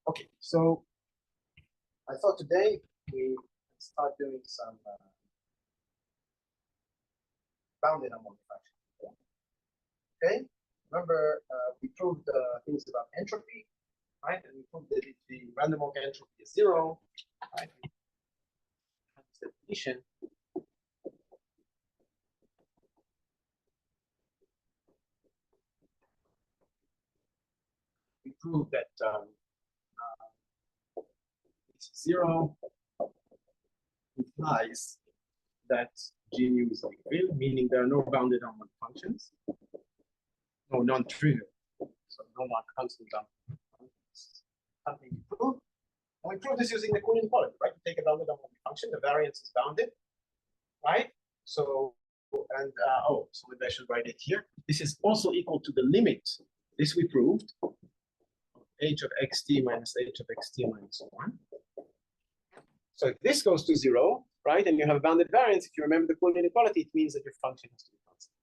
Okay, so I thought today we start doing some bounded harmonic function. Okay, remember we proved things about entropy, right? And we proved that if the random walk entropy is 0, right? That's the definition. We proved that it's 0 implies that G nu is real, meaning there are no bounded harmonic functions, no non-trivial, so no non-constant bounded functions. Something we proved. And we prove this using the Coulomb inequality, right? You take a bounded harmonic function, the variance is bounded, right? So, and so maybe I should write it here. This is also equal to the limit. This we proved, h of xt minus h of xt minus 1. So if this goes to 0, right, and you have a bounded variance, if you remember the Coulomb inequality, it means that your function has to be constant.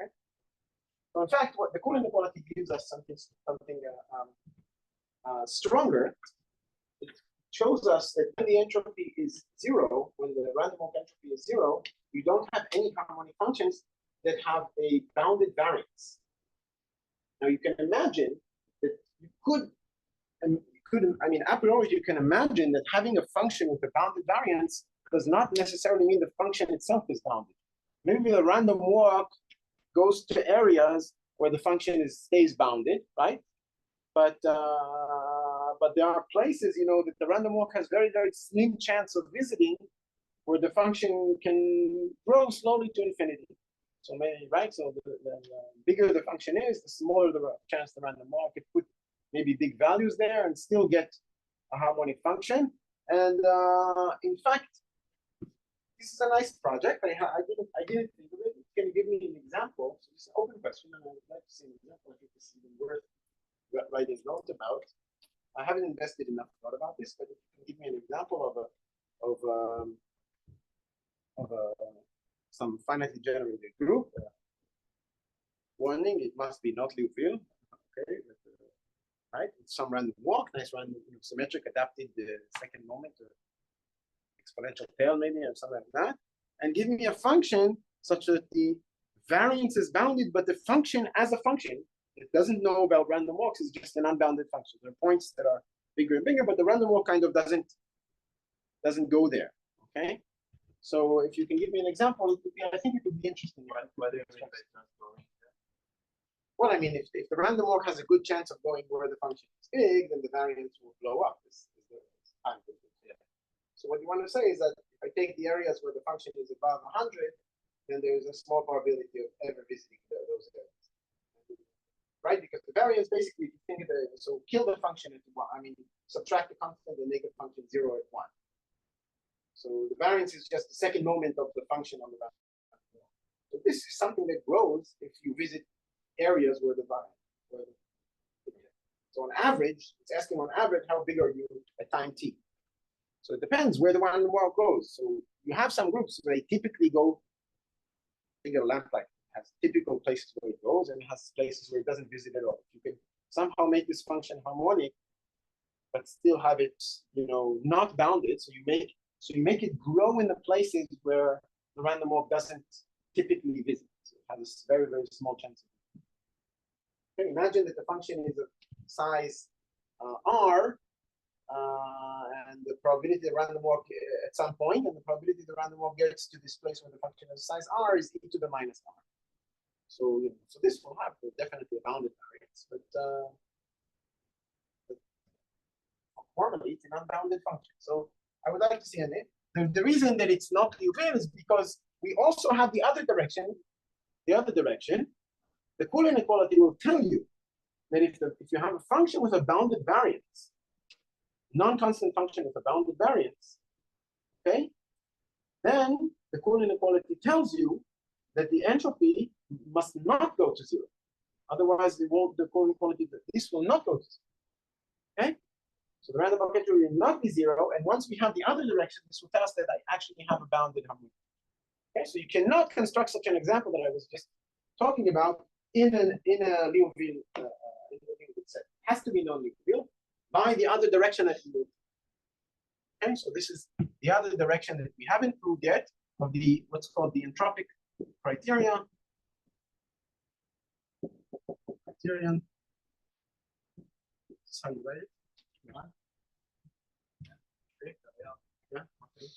Okay? So in fact, what the Coulomb inequality gives us something stronger. It shows us that when the entropy is 0, when the random walk entropy is 0, you don't have any harmonic functions that have a bounded variance. Now you can imagine that you could, I mean, a priori, you can imagine that having a function with a bounded variance does not necessarily mean the function itself is bounded. Maybe the random walk goes to areas where the function stays bounded, right? But there are places, you know, that the random walk has very, very slim chance of visiting, where the function can grow slowly to infinity. So maybe, right? So the bigger the function is, the smaller the chance the random walk could put maybe big values there and still get a harmonic function. And in fact, this is a nice project. I didn't think of it. Can you give me an example? So this is an open question, and I would like to see an example. I think this is even worth writing notes about. I haven't invested enough thought about this, but if you can give me an example of some finitely generated group. Warning: it must be not Liouville. Okay, but, right? It's some random walk, nice random, symmetric, adapted the second moment, or exponential tail maybe, or something like that, and give me a function such that the variance is bounded, but the function as a function, it doesn't know about random walks, is just an unbounded function. There are points that are bigger and bigger, but the random walk kind of doesn't go there. Okay, so if you can give me an example, it would be, I think it would be interesting. Whether well, I mean, if the random walk has a good chance of going where the function is big, then the variance will blow up. So what you want to say is that if I take the areas where the function is above 100, then there's a small probability of ever visiting those areas. Right? Because the variance basically, if you think of it, so kill the function at 1. I mean, subtract the constant and make the function 0 at 1. So the variance is just the second moment of the function on the boundary. So this is something that grows if you visit areas where the variance. So on average, it's asking on average, how big are you at time t? So it depends where the random walk goes. So you have some groups where they typically go, think of a lamp light. Has typical places where it goes and it has places where it doesn't visit at all. You can somehow make this function harmonic, but still have it, not bounded. So you make it grow in the places where the random walk doesn't typically visit. So it has a very, very small chance of it. Okay, imagine that the function is of size r, and the probability the random walk at some point, and the probability the random walk gets to this place where the function is size r is e to the minus r. So, so this will have definitely a bounded variance, but formally it's an unbounded function. So I would like to see an it. The reason that it's not Liouville is because we also have the other direction. The Coulomb inequality will tell you that if you have a function with a bounded variance, non-constant function with a bounded variance, okay, then the Coulomb inequality tells you that the entropy must not go to 0. Otherwise, the Coulomb inequality, this will not go to 0. Okay? So the random walk entropy will not be 0. And once we have the other direction, this will tell us that I actually have a bounded harmonic. Okay, so you cannot construct such an example that I was just talking about in a Liouville set. has to be non-trivial by the other direction that you move. Okay, so this is the other direction that we haven't proved yet of the what's called the entropic criterion. Criterion. That's how you write it. Yeah. Okay. Yeah. Okay.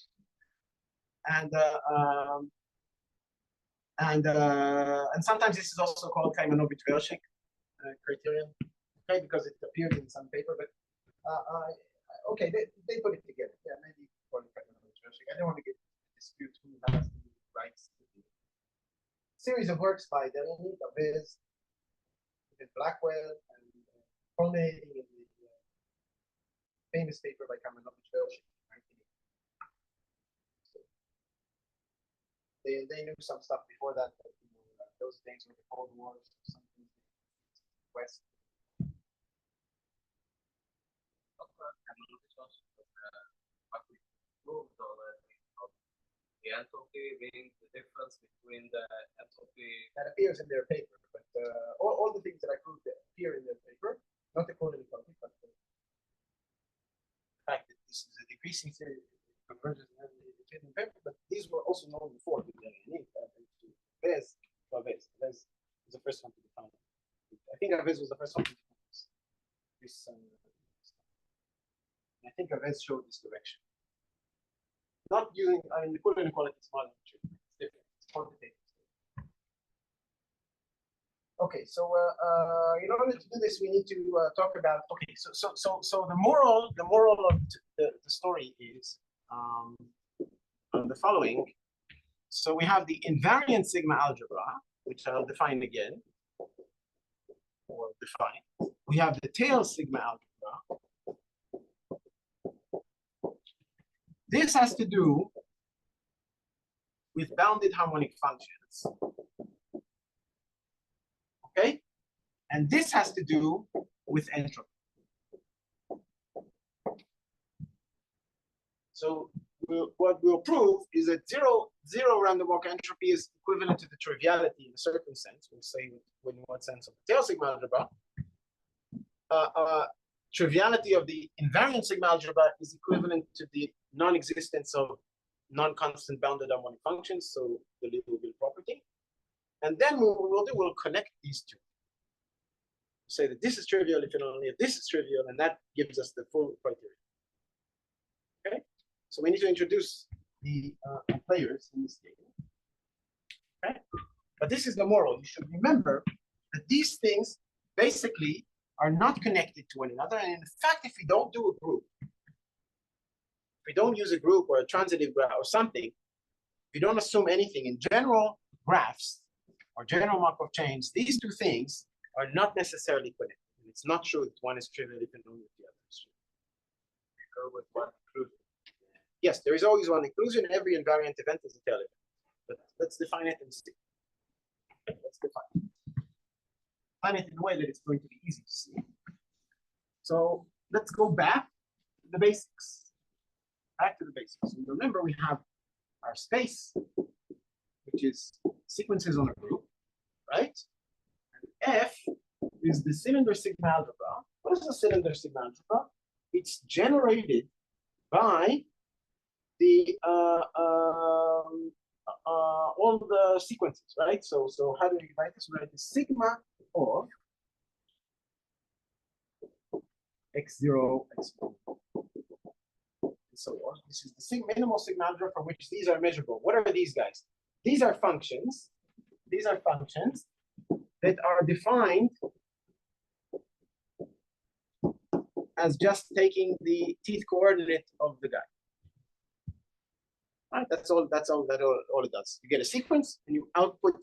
And sometimes this is also called Kaymanovich-Velshik criterion, okay, because it appeared in some paper. But okay, they put it together. Yeah, maybe call it Kaymanovich-Velshik. I don't want to get dispute who has the rights to the series of works by Delaney, Davies, Blackwell, and culminating in the famous paper by Kaymanovich-Velshik. They knew some stuff before that, but those things were the Cold Wars or something. West. The entropy being the difference between the entropy that appears in their paper, but all the things that I proved that appear in their paper, not the quantum entropy, but the fact that this is a decreasing theory convergence in the paper, but these were also known before. Bez was the first one to define it. I think Bez was the first one to define this. I think Bez showed this direction. Not using, I mean, the Coulomb inequality is not it's different. It's quantitative. Okay, so in order to do this, we need to talk about. Okay, so the moral of the story is the following. So we have the invariant sigma algebra, which I'll define again, or define. We have the tail sigma algebra. This has to do with bounded harmonic functions. Okay? And this has to do with entropy. So what we'll prove is that zero random walk entropy is equivalent to the triviality in a certain sense. We'll say in what sense of the tail sigma algebra. Triviality of the invariant sigma algebra is equivalent to the non-existence of non-constant bounded harmonic functions, so the Liouville property. And then we'll connect these two. Say that this is trivial if and only if this is trivial, and that gives us the full criteria. Okay, so we need to introduce the players in this game. Okay, but this is the moral. You should remember that these things basically are not connected to one another. And in fact, if we don't do a group, if we don't use a group or a transitive graph or something, if we don't assume anything in general graphs or general Markov chains, these two things are not necessarily connected. And it's not true that one is trivial if and only if the other is trivial. We go with one inclusion. Yes, there is always one inclusion. Every invariant event is a tail event. But let's define it and see. Okay, let's define it. Define it in a way that it's going to be easy to see. So let's go back to the basics. Back to the basics. So remember, we have our space, which is sequences on a group, right? And F is the cylinder sigma algebra. What is the cylinder sigma algebra? It's generated by the all the sequences, right? So how do we write this? We write the sigma of x0, x1, and so on. This is the minimal sigma algebra for which these are measurable. What are these guys? These are functions. These are functions that are defined as just taking the teeth coordinate of the guy. Right? That's all it does. You get a sequence and you output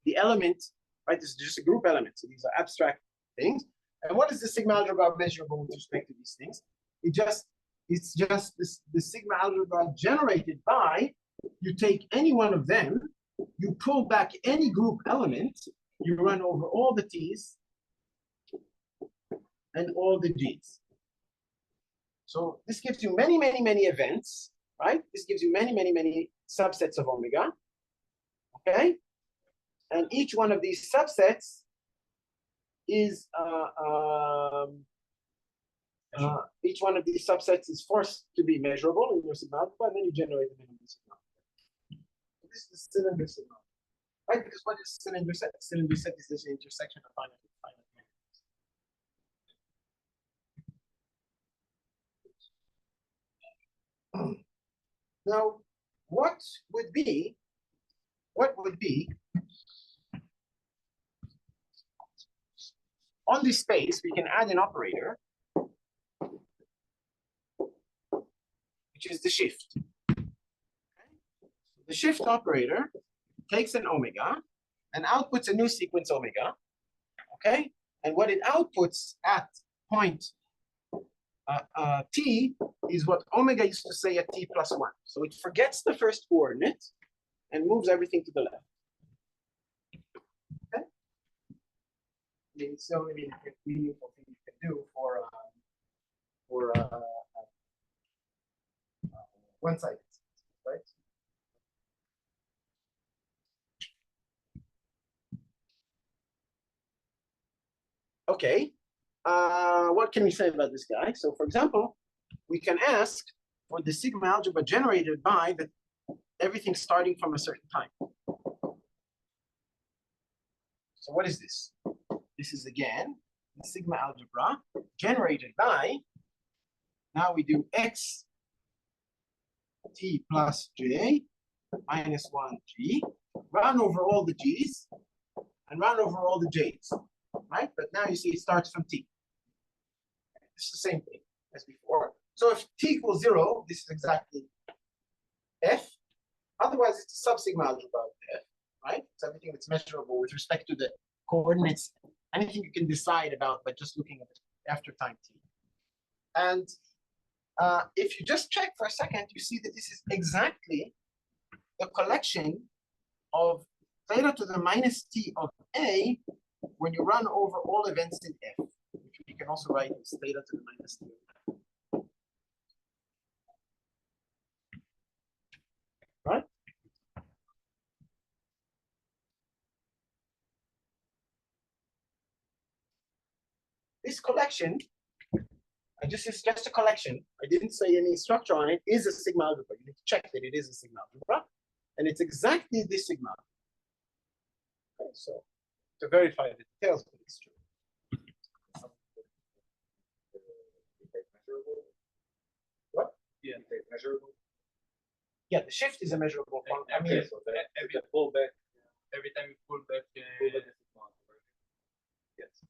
the element, right? This is just a group element. So these are abstract things. And what is the sigma algebra measurable with respect to these things? It's just the sigma algebra generated by, you take any one of them, you pull back any group element, you run over all the T's and all the G's. So this gives you many, many, many events, right? This gives you many, many, many subsets of omega, okay? And each one of these subsets is each one of these subsets is forced to be measurable in your sigma algebra, and then you generate the minimum sigma. This is the cylinder sigma, right? Because what is cylinder set? Cylinder set is this intersection of finite and finite minimums. Now, what would be on this space? We can add an operator, which is the shift. The shift operator takes an omega and outputs a new sequence omega, okay? And what it outputs at point t is what omega used to say at t plus 1. So it forgets the first coordinate and moves everything to the left. Okay? It's the only meaningful thing you can do for one-sided, right? Okay, what can we say about this guy? So for example, we can ask for the sigma algebra generated by everything starting from a certain time. So what is this? This is again the sigma algebra generated by, now we do x t plus j minus 1g, run over all the g's and run over all the j's, right? But now you see it starts from t. It's the same thing as before. So if t equals 0, this is exactly f. Otherwise, it's a sub-sigma algebra of f, right? It's everything that's measurable with respect to the coordinates, anything you can decide about by just looking at it after time t. And if you just check for a second, you see that this is exactly the collection of theta to the minus t of a when you run over all events in f, which we can also write as theta to the minus t of f. Right? This collection, it's just a collection. I didn't say any structure on it, is a sigma algebra. You need to check that it is a sigma algebra. And it's exactly this sigma algebra. Okay, so to verify the details, but it's true. What? Yeah. Measurable. Yeah, the shift is a measurable function. I mean, Every pullback, every time you pull back, yes.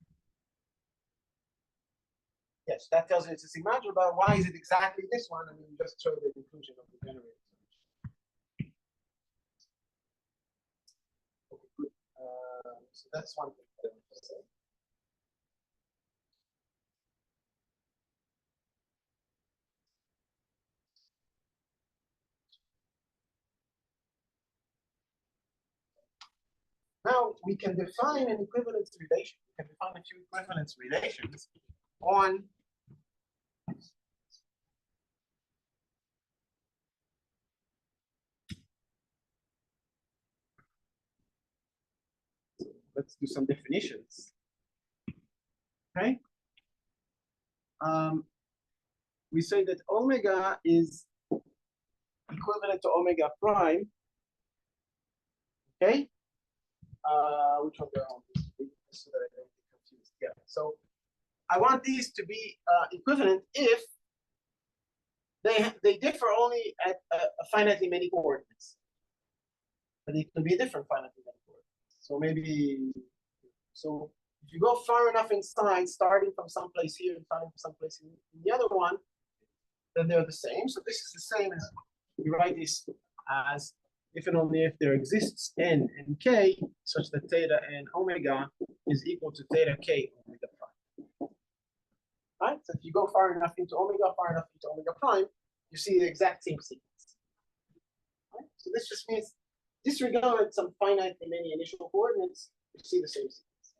Yes, that tells you it's a sigma algebra. Why is it exactly this one? I mean, just show the inclusion of the generator. Okay, good. So that's one thing that I want to say. Now we can define an equivalence relation. We can define a few equivalence relations on let's do some definitions. Okay. We say that omega is equivalent to omega prime. Okay. Which one do I want this to be? So that I don't get confused. Yeah. So I want these to be equivalent if they differ only at a finitely many coordinates. But it could be different finitely many coordinates. So maybe, so if you go far enough inside, starting from someplace here and starting from someplace in the other one, then they're the same. So this is the same as we write this as if and only if there exists n and k such that theta and omega is equal to theta k omega prime. Right? So if you go far enough into omega prime, you see the exact same sequence. Right? So this just means disregard some finitely many initial coordinates, you see the same sequence.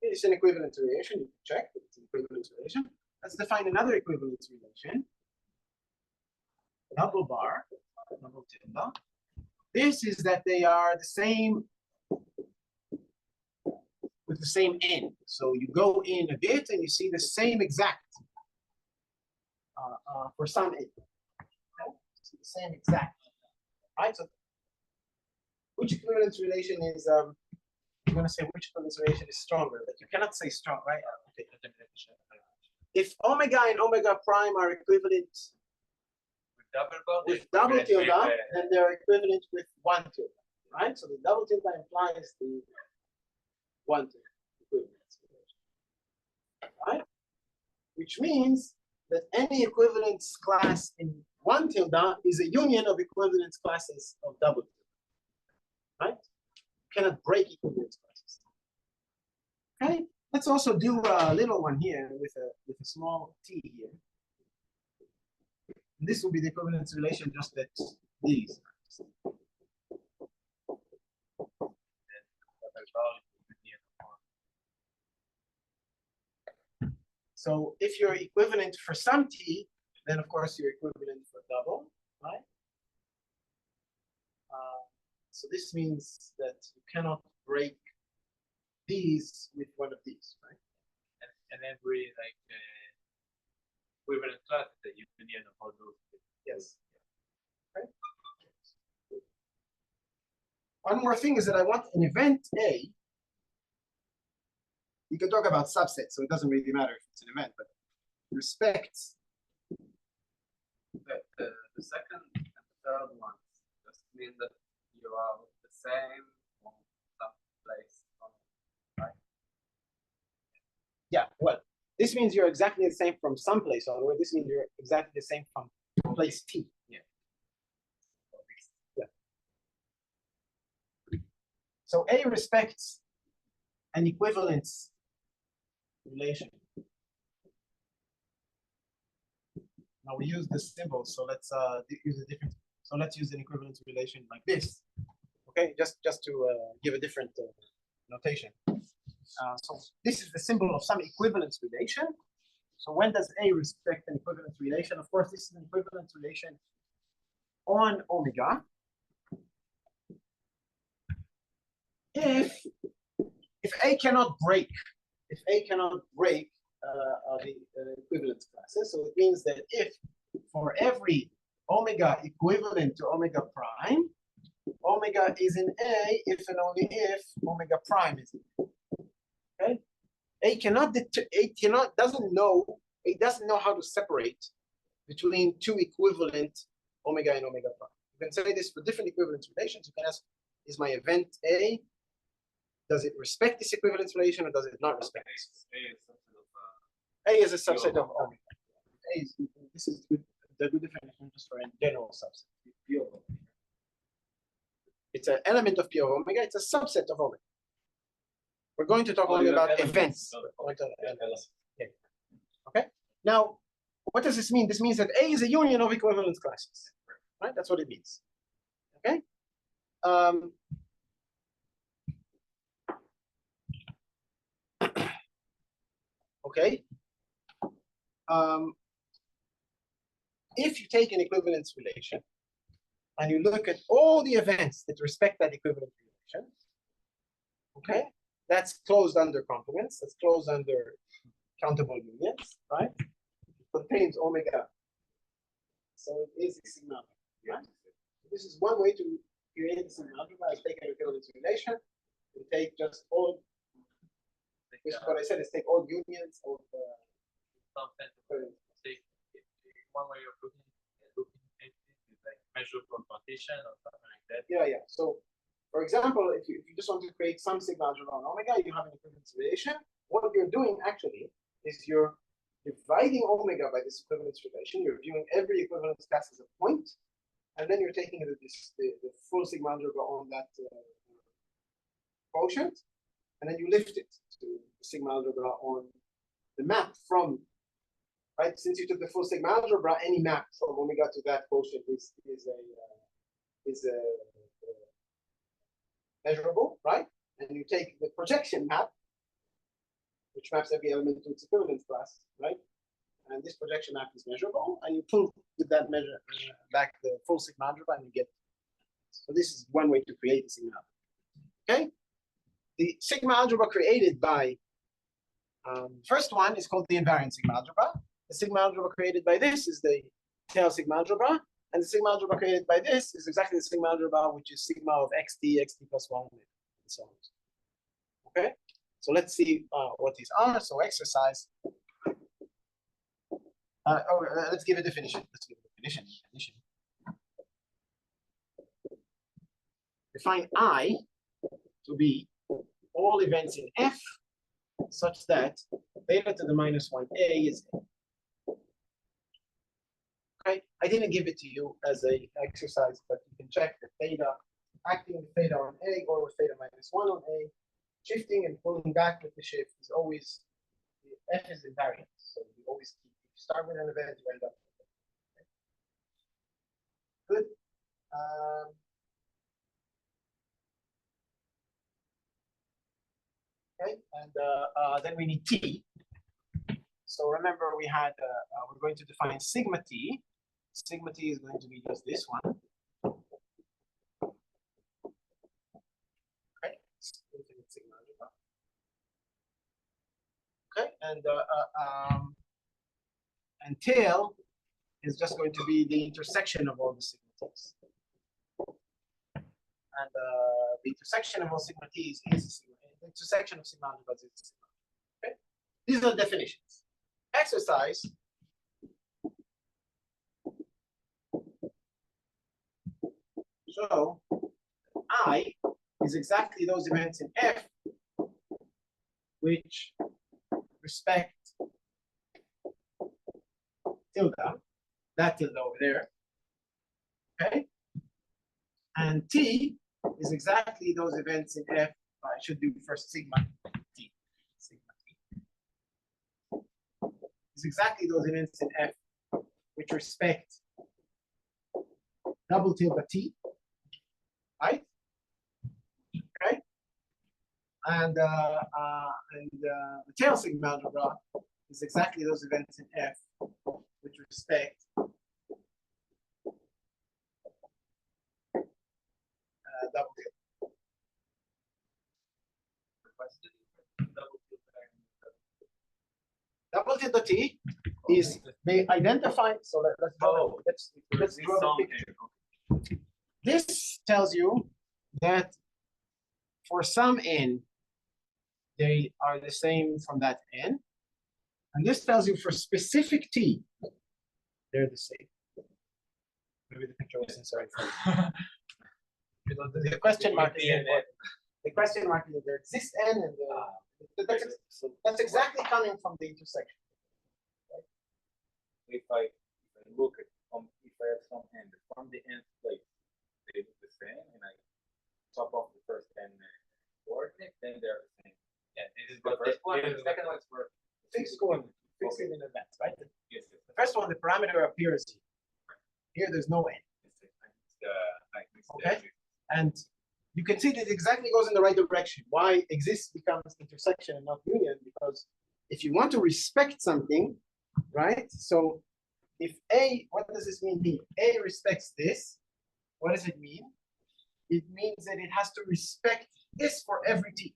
It's an equivalence relation. You can check that it's an equivalence relation. Let's define another equivalence relation. Double bar, double tilde. This is that they are the same with the same end. So you go in a bit and you see the same exact for some end. Okay? So the same exact. Right? So which equivalence relation is you're going to say which equivalence relation is stronger, but you cannot say strong, right? Okay. If omega and omega prime are equivalent with double tilde, then they're equivalent with one tilde, right? So the double tilde implies the one tilde equivalence relation, right? Which means that any equivalence class in one tilde is a union of equivalence classes of double tilde, right? You cannot break equivalence classes. Okay, let's also do a little one here with a small t here. And this will be the equivalence relation, just that these. So if you're equivalent for some t, then of course you're equivalent for double, right? So this means that you cannot break these with one of these, right? And every equivalent class is the union of all those. Yes. Okay. One more thing is that I want an event A. You can talk about subsets, so it doesn't really matter if it's an event, but respects. The second and the third ones just mean that you are the same on some place, right? Yeah, well, this means you're exactly the same from some place onward. This means you're exactly the same from place T. Yeah. Yeah. So A respects an equivalence relation. Now we use the symbol, so let's use a different. So let's use an equivalence relation like this. Okay, just to give a different notation. So this is the symbol of some equivalence relation. So when does A respect an equivalence relation? Of course, this is an equivalence relation on omega. If A cannot break, the equivalence classes, so it means that if for every omega equivalent to omega prime, omega is in A if and only if omega prime is in A. Okay? A doesn't know how to separate between two equivalent omega and omega prime. You can say this for different equivalence relations. You can ask, is my event A, does it respect this equivalence relation or does it not respect this? A is a subset of omega. This is good, the good definition just for a general subset. It's an element of P of omega. It's a subset of omega. We're going to talk only about events. Okay. Now, what does this mean? This means that A is a union of equivalence classes. Right? That's what it means. Okay. Okay. If you take an equivalence relation and you look at all the events that respect that equivalence relation, okay, that's closed under complements, that's closed under countable unions, right? It contains omega. So it is a sigma algebra, right? This is one way to create a sigma algebra, is take an equivalence relation and take just all, which is what I said, is take all unions of one way of looking at it is like measure confrontation or something like that. Yeah. So, for example, if you just want to create some sigma algebra on omega, you have an equivalence relation. What you're doing actually is you're dividing omega by this equivalence relation. You're viewing every equivalence class as a point, and then you're taking the full sigma algebra on that quotient, and then you lift it to the sigma algebra on the map from. Right, since you took the full sigma algebra, any map from omega to that quotient is measurable, right? And you take the projection map, which maps every element to its equivalence class, right? And this projection map is measurable, and you pull with that measure back the full sigma algebra, and you get. So this is one way to create a sigma algebra. Okay. the sigma algebra created by first one is called the invariant sigma algebra. The sigma algebra created by this is the tail sigma algebra, and the sigma algebra created by this is exactly the sigma algebra, which is sigma of xt plus 1, and so on. Okay, so let's see what these are. So exercise. Let's give a definition. Let's give a definition. Define I to be all events in F such that theta to the minus 1a is A. Okay, I didn't give it to you as an exercise, but you can check that theta, acting with theta on A or with theta minus 1 on A, shifting and pulling back with the shift is always, F is invariant. So you always keep, if you start with an event, you end up with it. Good. Okay, and then we need T. So remember we had, we're going to define sigma T. Sigma T is going to be just this one. Okay, sigma algebra. Okay, and tail is just going to be the intersection of all the sigma T's. And the intersection of all sigma T's is sigma. The intersection of sigma algebras is sigma. Okay, these are definitions. Exercise. So I is exactly those events in F which respect tilde, that tilde over there. Okay, and T is exactly those events in F. I should do first sigma T. Sigma T is exactly those events in F which respect double tilde T, right? Okay, and the tail sigma algebra is exactly those events in F which respect double tilde. Double tilde T is they identify. So let's draw. Let's draw the picture. This tells you that for some n, they are the same from that n, and this tells you for specific t, they're the same. Maybe the picture wasn't so right. The question mark is important. The question mark is there exists n, and that's exactly coming from the intersection. Right? If I look at if I have some n from the nth place, they look the same, and I top off the first n coordinate, then they're the same. Yeah, this is the first one. The second one is for fixed coordinate, fixed in advance, right? Yes. The first one, the parameter appears here. Here, there's no n. Okay, and you can see that it exactly goes in the right direction. Why exists becomes intersection and not union, because if you want to respect something, right? So if A, what does this mean here? A respects this. What does it mean? It means that it has to respect this for every t.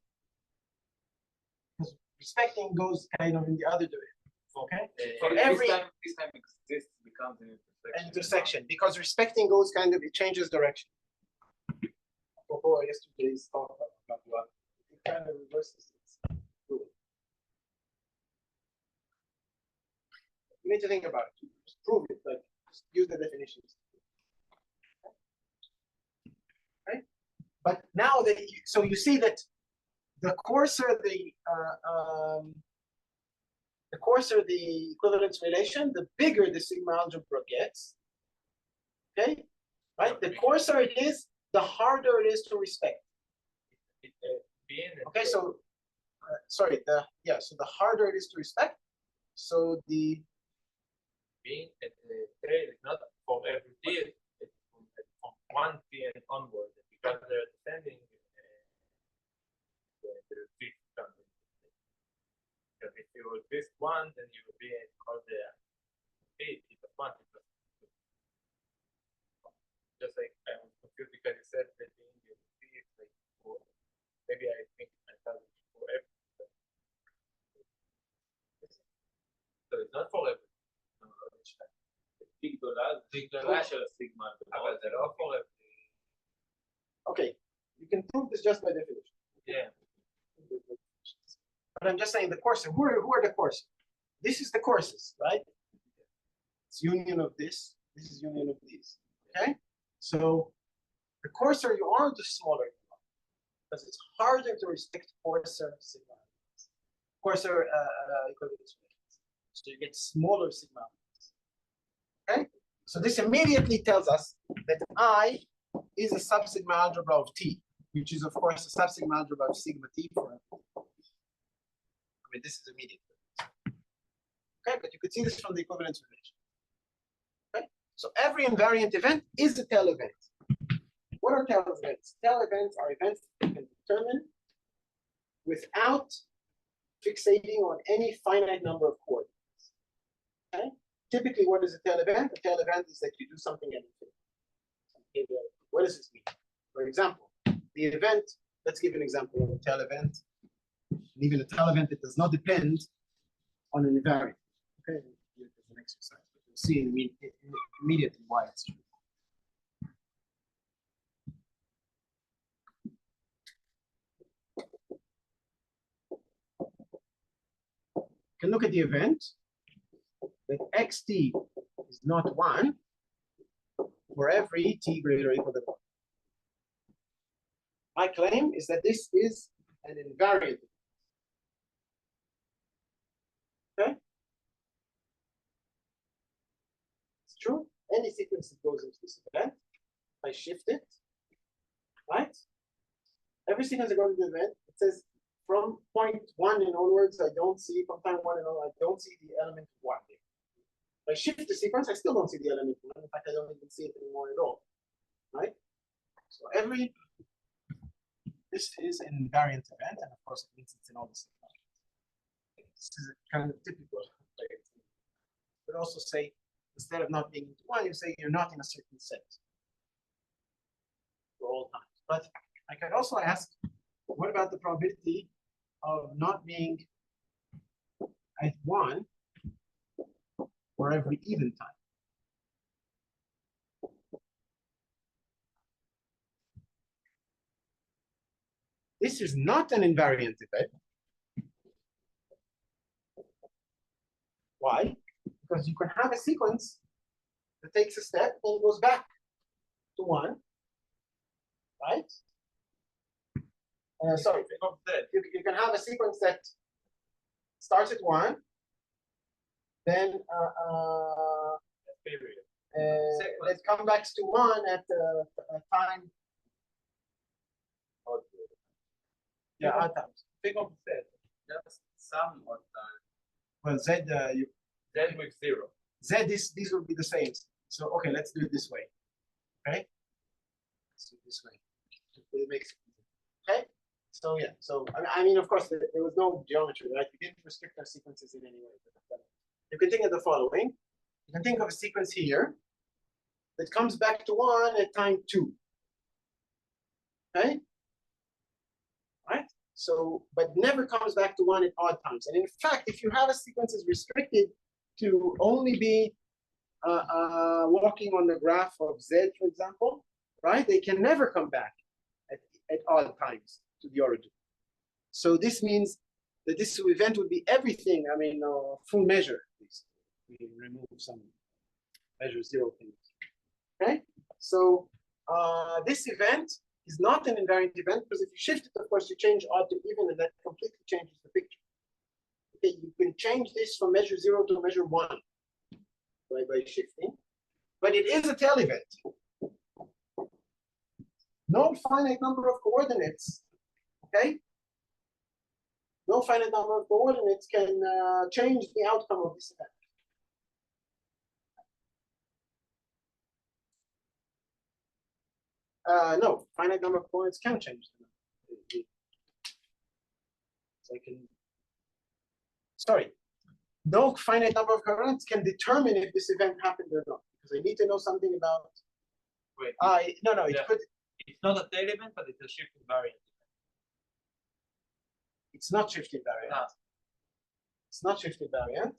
Because respecting goes kind of in the other direction. Okay? For every this time exists becomes an intersection, because respecting goes kind of, it changes direction. Before yesterday's talk about what it kind of reverses it. You need to think about it. Just prove it, like just use the definitions. Right? But now that so you see that the coarser the equivalence relation, the bigger the sigma algebra gets. Okay, right? The coarser it is, the harder it is to respect. Okay, so sorry, so the harder it is to respect. So the being at the tail is not for every t, it's from one t and onward, because they're descending the fifth term. Because if you this one, then you will be called the t plus one. Just like I was confused because you said that being the t is like 4. Maybe I think I ואז בגללה של הסיגמה, אבל זה לא קורה. Okay, you can prove this just by definition. Yeah. But I'm just saying the course. Who are the courses? This is the courses, right? It's union of this. This is union of these. Okay, so the coarser you are, the smaller you are, because it's harder to respect coarser sigma. Coarser equivalence relations. So you get smaller sigma. Okay, so this immediately tells us that I is a subsigma algebra of T, which is of course a subsigma algebra of sigma T for. I mean, this is immediate. Okay, but you could see this from the equivalence relation. Okay, so every invariant event is a tail event. What are tail events? Tail events are events that you can determine without fixating on any finite number of coordinates. Okay, typically, what is a tail event? A tail event is that you do something at infinity. What does this mean? For example, the event. Let's give an example of a tail event. And even a tail event that does not depend on an invariant. Okay, here's an exercise, but you'll see immediately why it's true. You can look at the event that xt is not 1 for every t greater or equal to 1. My claim is that this is an invariant. Okay? It's true. Any sequence that goes into this event, I shift it, right? Every sequence that goes into the event, it says from point 1 and onwards, I don't see, from time 1 and on, I don't see the element 1 there. If I shift the sequence, I still don't see the element 1. In fact, I don't even see it anymore at all, right? So this is an invariant event, and of course, it means it's in all the sequences. This is a kind of typical way. But also say, instead of not being into 1, you say you're not in a certain set for all times. But I could also ask, what about the probability of not being at 1 for every even time? This is not an invariant event. Why? Because you can have a sequence that takes a step and goes back to 1, right? Sorry, you can have a sequence that starts at 1, then that comes back to 1 at a time. Yeah, odd times. Think of Z. Just some odd time. Well, Z, Z with 0. Z, these will be the same. So, okay, let's do it this way. Okay? Let's do it this way. It makes it easy. Okay? So, yeah. So, I mean, of course, there was no geometry, right? We didn't restrict our sequences in any way. You can think of the following. You can think of a sequence here that comes back to 1 at time 2. Okay? Right? So, but never comes back to 1 at odd times. And in fact, if you have a sequence is restricted to only be walking on the graph of Z, for example, right? They can never come back at odd times to the origin. So this means that this event would be everything, I mean, full measure. We remove some measure 0 things. Okay? So this event is not an invariant event because if you shift it, of course, you change odd to even, and that completely changes the picture. Okay, you can change this from measure 0 to measure 1 by shifting, but it is a tail event. No finite number of coordinates, okay? No finite number of coordinates can change the outcome of this event. No, finite number of coordinates can change them. So I can, sorry, no finite number of coordinates can determine if this event happened or not, because I need to know something about. Wait. No, it could. It's not a tail event, but it's a shift invariant. It's not shift invariant. Ah. It's not shift invariant,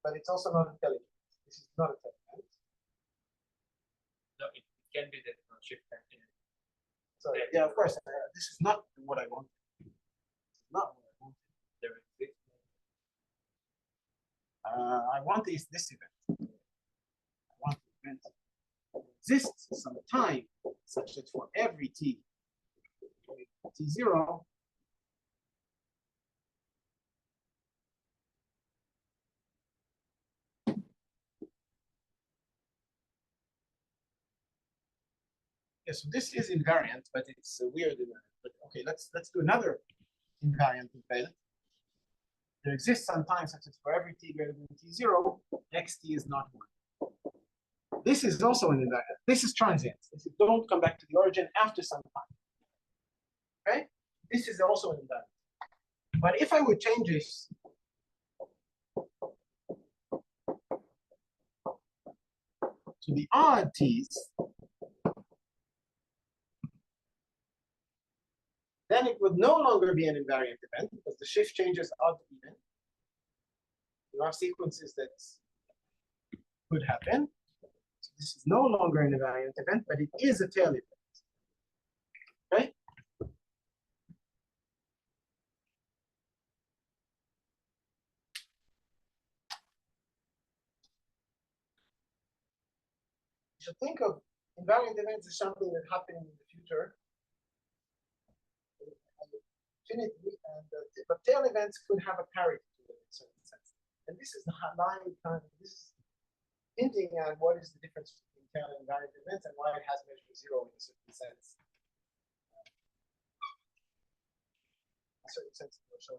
but it's also not intelligent. This is not a tail event. No, it can be that no shift continue. So yeah, of course, this is not what I want. Not what I want. There exists. I want this event. I want the event to exist some time such that for every t0, yeah, so this is invariant, but it's weird. But okay, let's do another invariant event. There exists sometimes such as for every t greater than t0, xt is not 1. This is also an invariant. This is transient. This is don't come back to the origin after some time. Okay? This is also an invariant. But if I would change this to the odd t's, then it would no longer be an invariant event because the shift changes odd to even. There are sequences that could happen. So this is no longer an invariant event, but it is a tail event. Okay? You should think of invariant events as something that happened in the future. But tail events could have a parity to them in a certain sense. And this is the line kind of, this is hinting at what is the difference between tail and invariant events and why it has measure 0 in a certain sense. In a certain sense, it will show.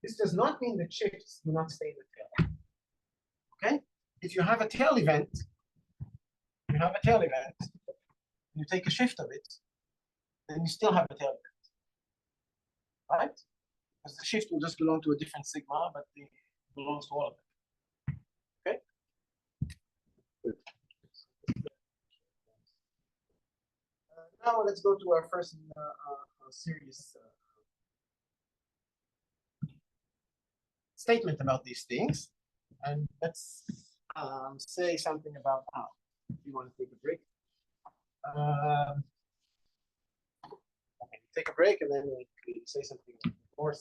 This does not mean that shifts do not stay in the tail. Okay? If you have a tail event, you take a shift of it, then you still have a tail event. Right? Because the shift will just belong to a different sigma, but it belongs to all of them. Okay? Good. Now let's go to our first series statement about these things, and let's say something about how. If you want to take a break, okay, take a break, and then we say something more.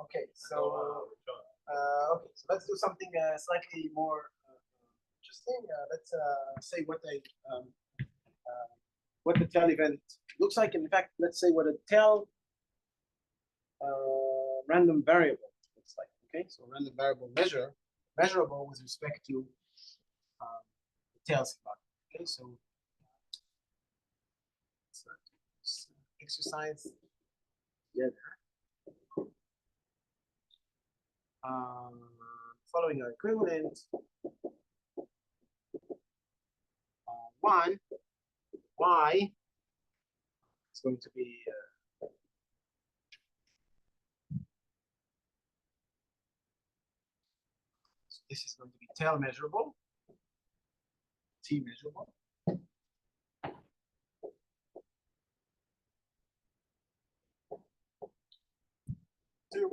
Okay, so let's do something slightly more interesting. Let's say what the tail event looks like. In fact, let's say what a tail random variable looks like. Okay, so random variable measurable with respect to the tail sigma. Okay, so exercise. Yeah. Following our equivalent, one, y is going to be so this is going to be tail measurable, t measurable.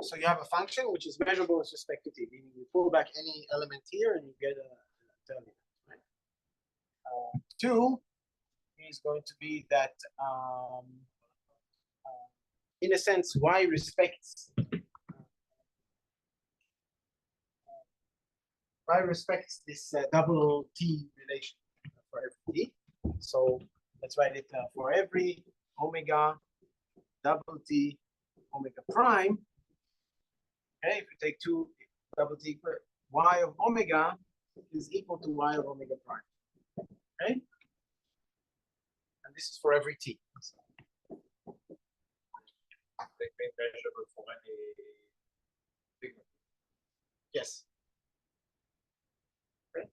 So you have a function which is measurable with respect to t, meaning you pull back any element here and you get a tail event. Right? 2 is going to be that, in a sense, y respects this double t relation for every t. So let's write it for every omega double t omega prime. Okay, if you take 2 double t, y of omega is equal to y of omega prime. Okay, and this is for every t. They measurable for any sigma. Yes. Okay.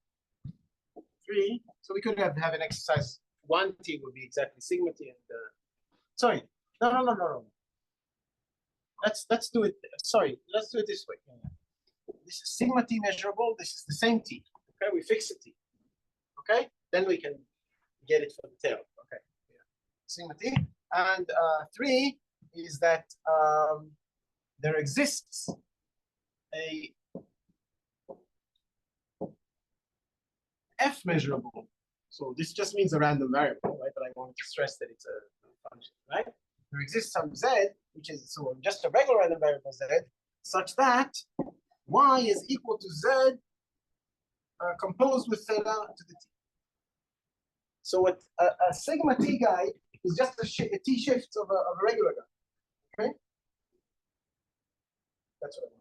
3. So we could have an exercise. 1t would be exactly sigma t, and sorry, no. Let's do it. Sorry, let's do it this way. This is sigma t measurable. This is the same t. Okay, we fix a t. Okay, then we can get it for the tail. Okay, yeah. Sigma t, and 3 is that there exists a f measurable. So this just means a random variable, right? But I want to stress that it's a function, right? There exists some z, which is so just a regular random variable z, such that y is equal to z composed with theta to the t. So a sigma t guy is just a t shift of a regular guy. Okay, that's what I want.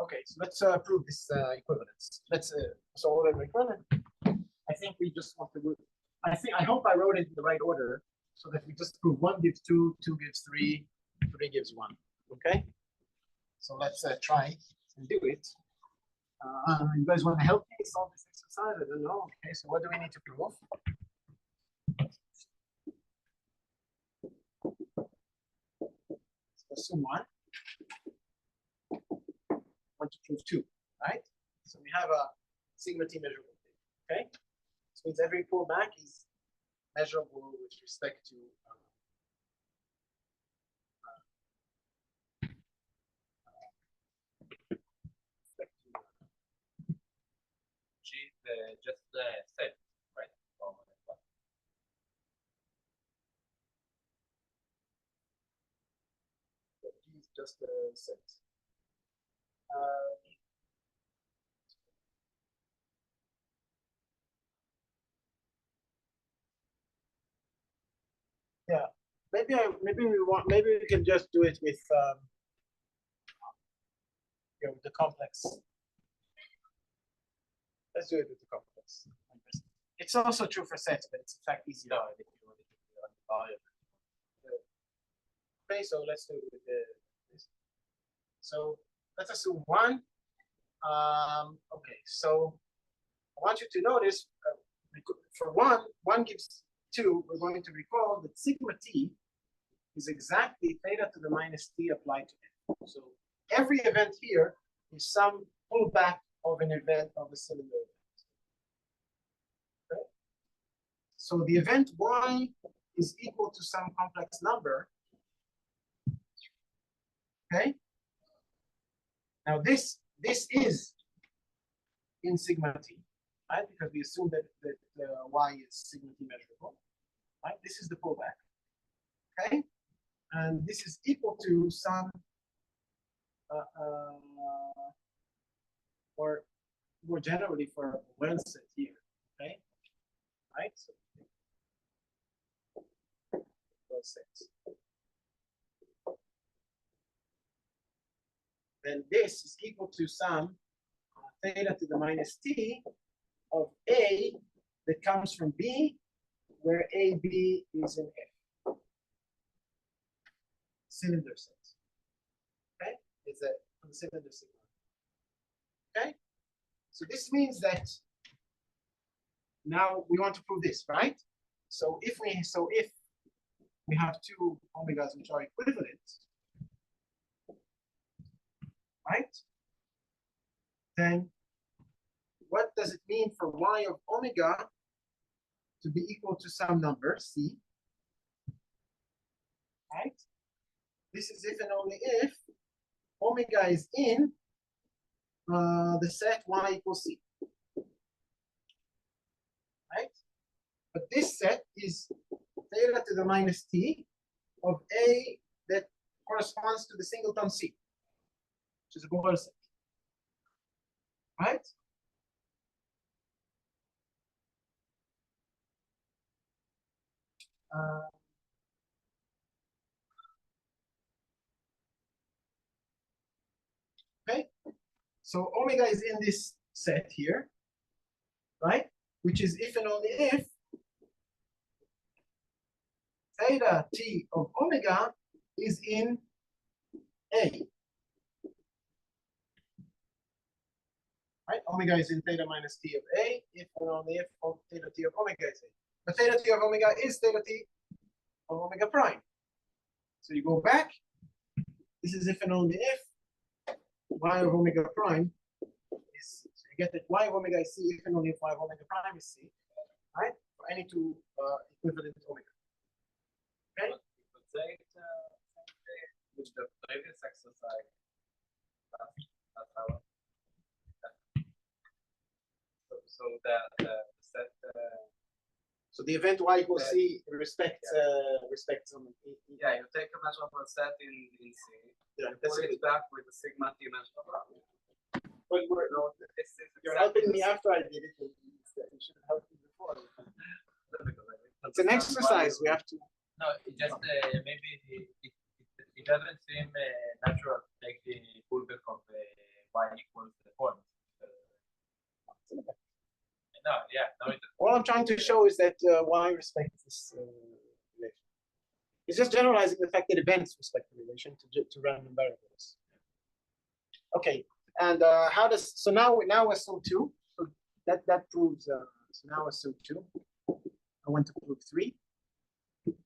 Okay, so let's prove this equivalence. Let's so order equivalent. I think we just want to do. I hope I wrote it in the right order so that we just prove 1 gives 2, 2 gives 3, 3 gives 1. Okay. So let's try and do it. You guys want to help me solve this exercise? I don't know. Okay. So what do we need to prove? So assume 1. Want to prove 2, right? So we have a sigma t measurable. Okay. This means every pullback is measurable with respect to just set, right? Or what? just a set. Yeah, maybe we can just do it with the complex. Let's do it with the complex. It's also true for sets, but it's in fact easier. No, if you want to do it on Okay, so let's do it with this. So let's assume 1. Okay, so I want you to notice for 1 gives 2. We're going to recall that sigma t is exactly theta to the minus t applied to it. So every event here is some pullback of an event of a cylinder event. Okay? So the event y is equal to some complex number. Okay. Now this is in sigma t, right? Because we assume that y is sigma t measurable, right? This is the pullback. Okay. And this is equal to some or more generally for a well set here, okay? Right? So well sets. Then this is equal to some theta to the minus t of A that comes from B, where AB is in F. Cylinder sets. Okay? It's a cylinder signal. Okay? So this means that now we want to prove this, right? So if we have 2 omegas which are equivalent, right? Then what does it mean for y of omega to be equal to some number, c? Right? This is if and only if omega is in the set y equals c. Right? But this set is theta to the minus t of A that corresponds to the singleton C, which is a Borel set. Right? So omega is in this set here, right? Which is if and only if theta t of omega is in A. Right? Omega is in theta minus t of A, if and only if theta t of omega is A. But theta t of omega is theta t of omega prime. So you go back. This is if and only if y of omega prime is, so you get that y of omega is C if and only if y of omega prime is C, right? For any two equivalent omega. Okay? You could say it with the previous exercise. That's how. So the set. So the event y equals C respects some. Yeah, you take a measurable set in C. Yeah, You that's put it. it back with the sigma t measurable. But This is you're exactly helping the me same. after I did it. You should have helped me before. It's an That's exercise. We have to. No, it just maybe it doesn't seem natural to take the pullback of y equals the point. No, yeah, no, it doesn't. All I'm trying to show is that y respects this relation. It's just generalizing the fact that events respect the relation to random variables. Okay, and how does so now assume 2. So that proves. So now assume 2. I want to prove 3. Just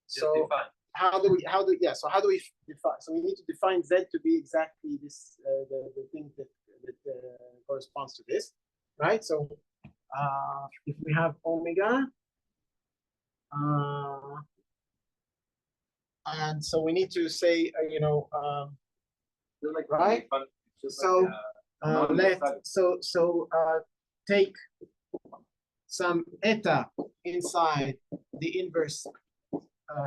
So define. how do we define? So we need to define z to be exactly this the thing that corresponds to this, right? So if we have omega, and so we need to say right? So take some eta inside the inverse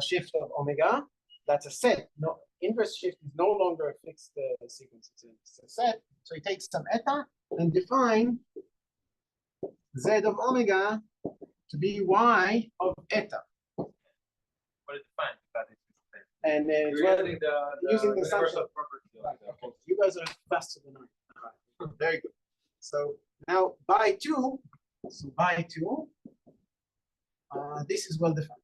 shift of omega. That's a set. No, inverse shift is no longer a fixed sequence. It's a set. So you take some eta and define z of omega to be y of eta. What is defined? That is the same. And using the assumption. property. Right, okay. You guys are faster than I am. All right. Very good. So now by 2, this is well defined.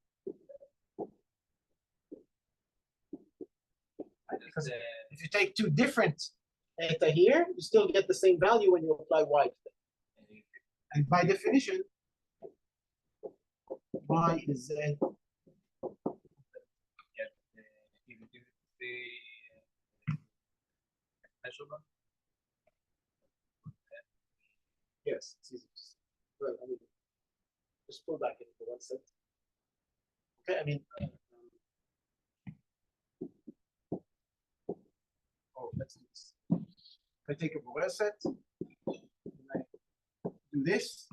Because if you take 2 different eta here, you still get the same value when you apply y to them. And by definition, y is z. Yes, it's easy to see. Well, I mean, just pull back into one set. Okay, I mean, let's do this. If I take a Borel set, and I do this.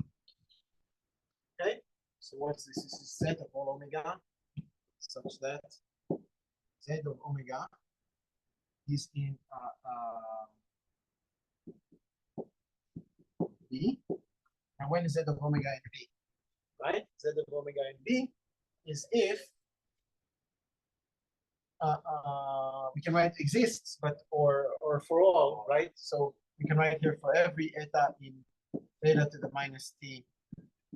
Okay, so what's this? This is a set of all omega, such that z of omega is in B. And when is z of omega in B? Right? Z of omega in B is if we can write exists, but or for all, right? So we can write here for every eta in theta to the minus t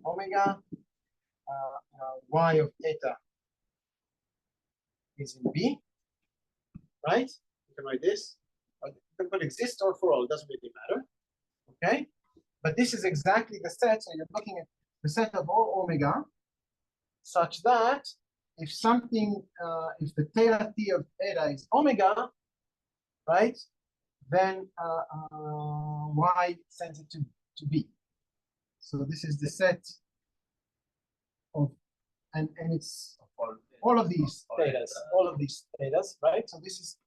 omega, y of eta is in B, right? You can write this. You can put exist or for all, it doesn't really matter. Okay, but this is exactly the set. So you're looking at the set of all omega, such that if something, if the theta t of eta is omega, right, then y sends it to B. So this is the set of, and it's all of these thetas, right? So this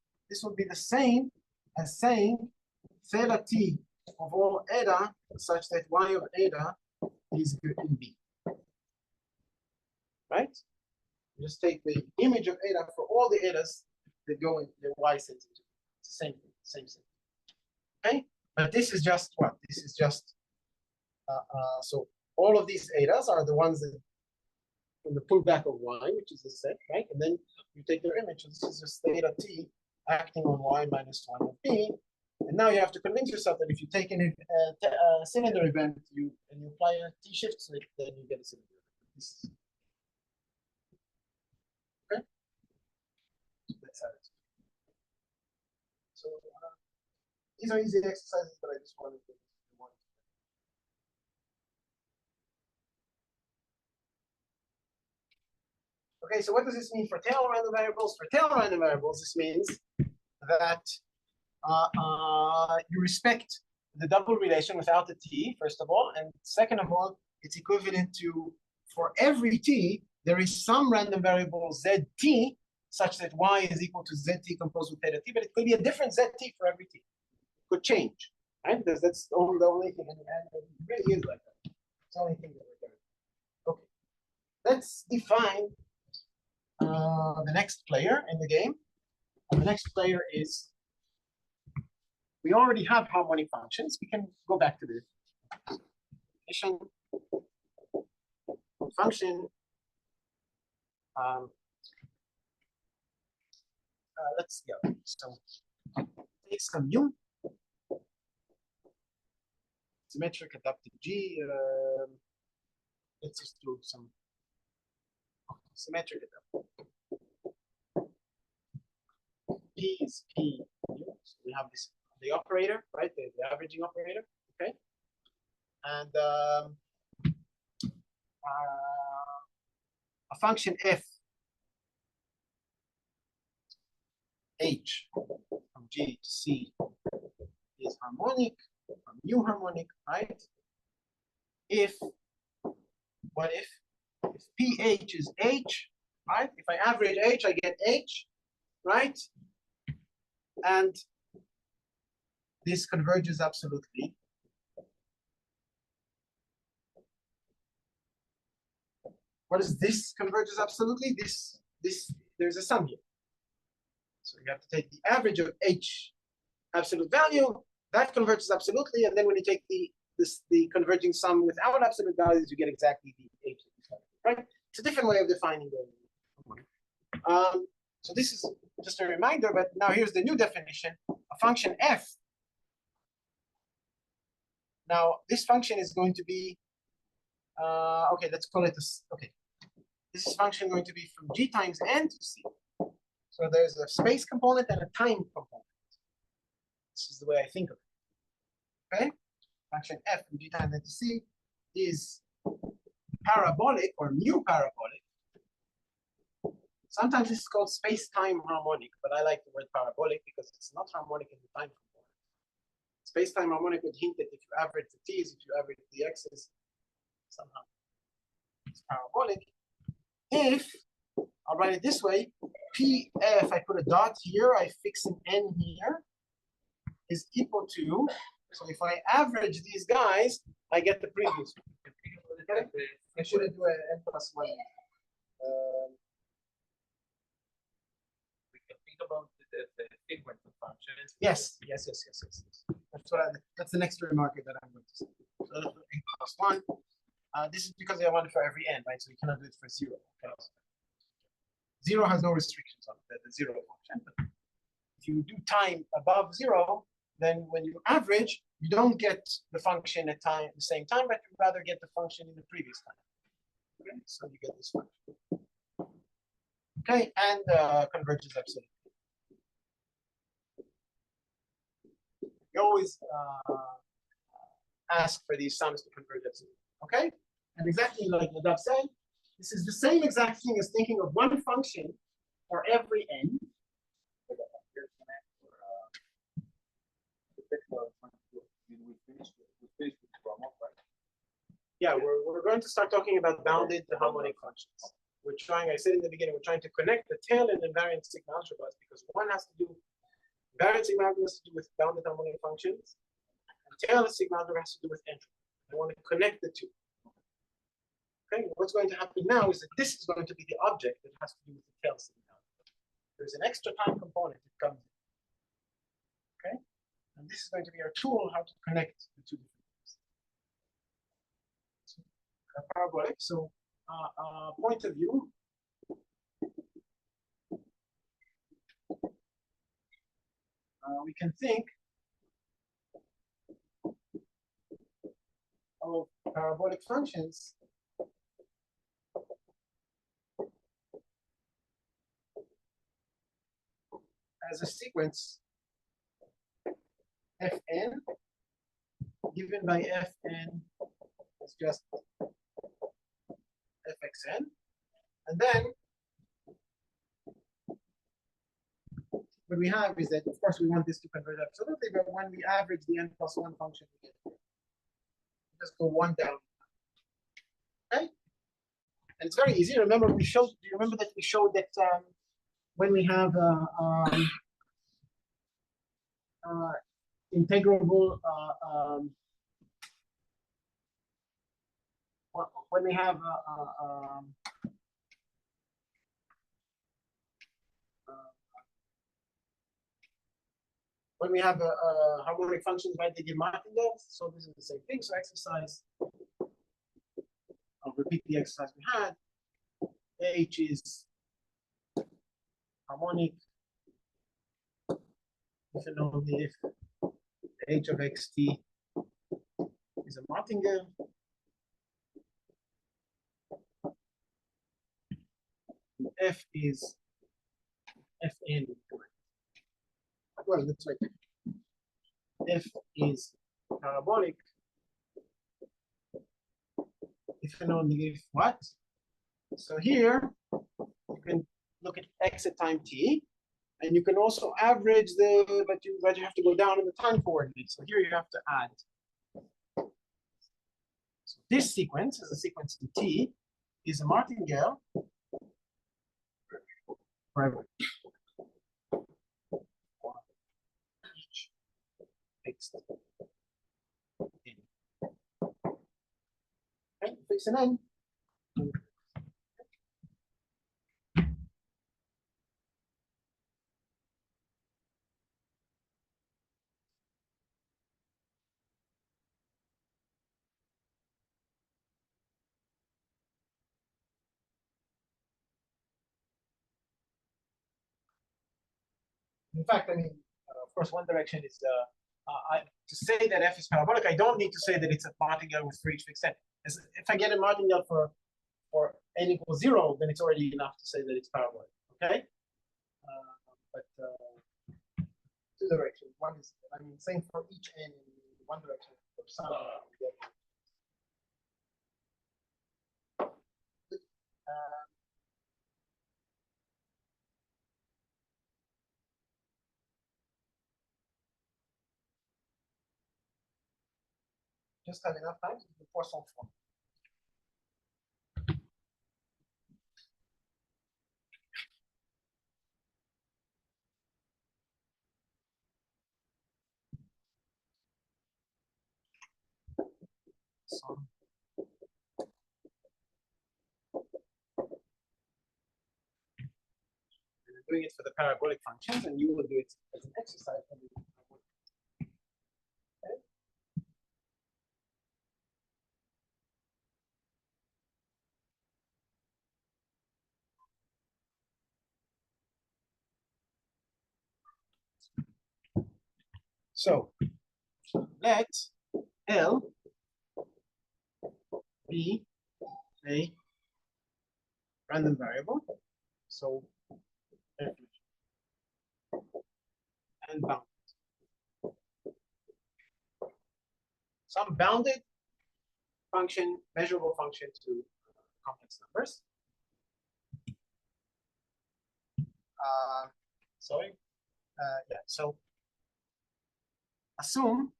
will be the same as saying theta t of all eta such that y of eta is in B, right? You just take the image of eta for all the etas that go in the y sends it to. It's the same thing. Okay, but this is just what? This is just so all of these etas are the ones that from the pullback of y, which is the set, right? And then you take their image. So this is just theta t acting on y minus 1 of B, And now you have to convince yourself that if you take a cylinder event, and you apply a t-shift to it, then you get a cylinder event. This is, okay. So that's how it's. So these are easy exercises, but I just wanted to. Okay, so what does this mean for tail random variables? For tail random variables, this means that you respect the double relation without the t, first of all, and second of all, it's equivalent to, for every t, there is some random variable zt such that y is equal to zt composed with theta t, but it could be a different zt for every t. It could change, right? Because that's the only thing, and it really is like that. It's the only thing that we're doing. Okay, let's define the next player in the game. And the next player is, we already have harmonic functions. We can go back to the definition. Function. Let's go. So take some u, symmetric adaptive G. Let's just do some symmetric adaptive. P is P u. So we have this, the operator, right? The averaging operator, okay? And a function f h from G to C is harmonic, from mu harmonic, right? If, what if pH is H, right? If I average H, I get H, right? And this converges absolutely. What is this converges absolutely? This there's a sum here. So you have to take the average of H absolute value, that converges absolutely, and then when you take the converging sum without absolute values, you get exactly the H, right? It's a different way of defining the. So this is just a reminder, but now here's the new definition: a function f. Now this function is going to be, okay, let's call it this. Okay, this is function going to be from G times n to C. So there's a space component and a time component. This is the way I think of it. Okay, function f from G times n to C is parabolic or mu parabolic. Sometimes this is called space-time harmonic, but I like the word parabolic because it's not harmonic in the time component. Space-time harmonic would hint that if you average the t's, if you average the x's, somehow it's parabolic. If, I'll write it this way, pf, I put a dot here, I fix an n here, is equal to, so if I average these guys, I get the previous one. Okay? I shouldn't do an n plus 1. We can think about the sequence of functions. Yes. That's the next remark that I'm going to say. So n plus 1. This is because I want it for every n, right? So you cannot do it for 0. Okay? 0 has no restrictions on it, the 0 function. But if you do time above 0, then when you average, you don't get the function at the same time, but you rather get the function in the previous time. Okay, so you get this function. Okay, and converges absolutely. You always ask for these sums to converge absolutely. Okay, and exactly like Nadav said, this is the same exact thing as thinking of one function for every n. Yeah, we're going to start talking about bounded harmonic functions. We're trying, I said in the beginning, we're trying to connect the tail and invariant sigma algebras because one has to do, invariant sigma algebra has to do with bounded harmonic functions, and tail sigma algebra has to do with entropy. I want to connect the two. Okay, what's going to happen now is that this is going to be the object that has to do with the tail sigma algebra. There's an extra time component that comes in. Okay, and this is going to be our tool how to connect the two different things. So, parabolic. So, point of view. We can think of parabolic functions as a sequence Fn given by Fn is just Fxn. And then what we have is that, of course, we want this to converge absolutely, but when we average the n plus 1 function, we get just go one down. Okay? And it's very easy. Remember, do you remember that we showed that when we have integrable, when we have harmonic functions, right, they give martingales. So this is the same thing. So exercise, I'll repeat the exercise we had. H is harmonic if and only if H of xt is a martingale. F is Fn. Well, that's right. F is parabolic if and only if what? So here you can look at x at time t, and you can also average but you have to go down in the time coordinate. So here you have to add. So this sequence is a sequence in t is a martingale for each fixed in. Okay, fix an n. In fact, I mean, of course, one direction is to say that f is parabolic. I don't need to say that it's a martingale with for each fixed n. If I get a martingale for n equals 0, then it's already enough to say that it's parabolic. Okay, but two directions. One is, I mean, same for each n in one direction for some. Just have enough time to do Poisson form. So, I'm doing it for the parabolic functions, and you will do it as an exercise. Okay. So let L be a random variable. So and bound. Some bounded function, measurable function to complex numbers. Sorry. Yeah. So assume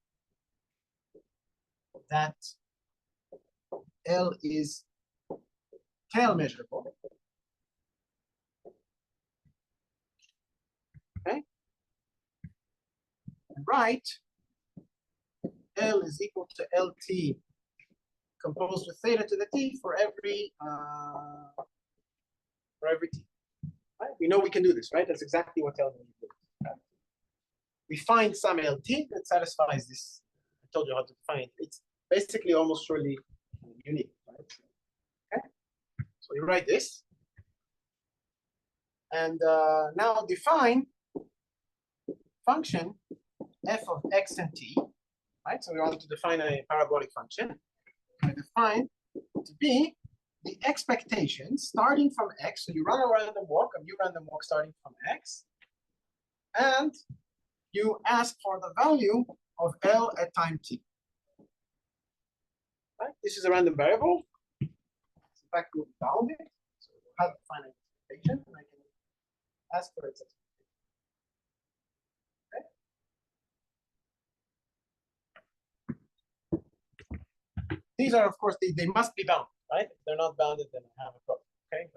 that L is tail measurable. Okay. And write L is equal to LT composed with theta to the t for every t. Right? We know we can do this, right? That's exactly what L means. We find some LT that satisfies this. I told you how to define it. It's basically almost surely unique, right? Okay. So we write this. And now define function f of x and t, right? So we want to define a parabolic function. define to be the expectation starting from x. So you run a random walk, a new random walk starting from x, and you ask for the value of L at time t. Right? This is a random variable. In fact, we'll bound it. So we'll have a finite expectation, and I can ask for its expectation. Okay? These are, of course, they must be bounded, right? If they're not bounded, then I have a problem. Okay.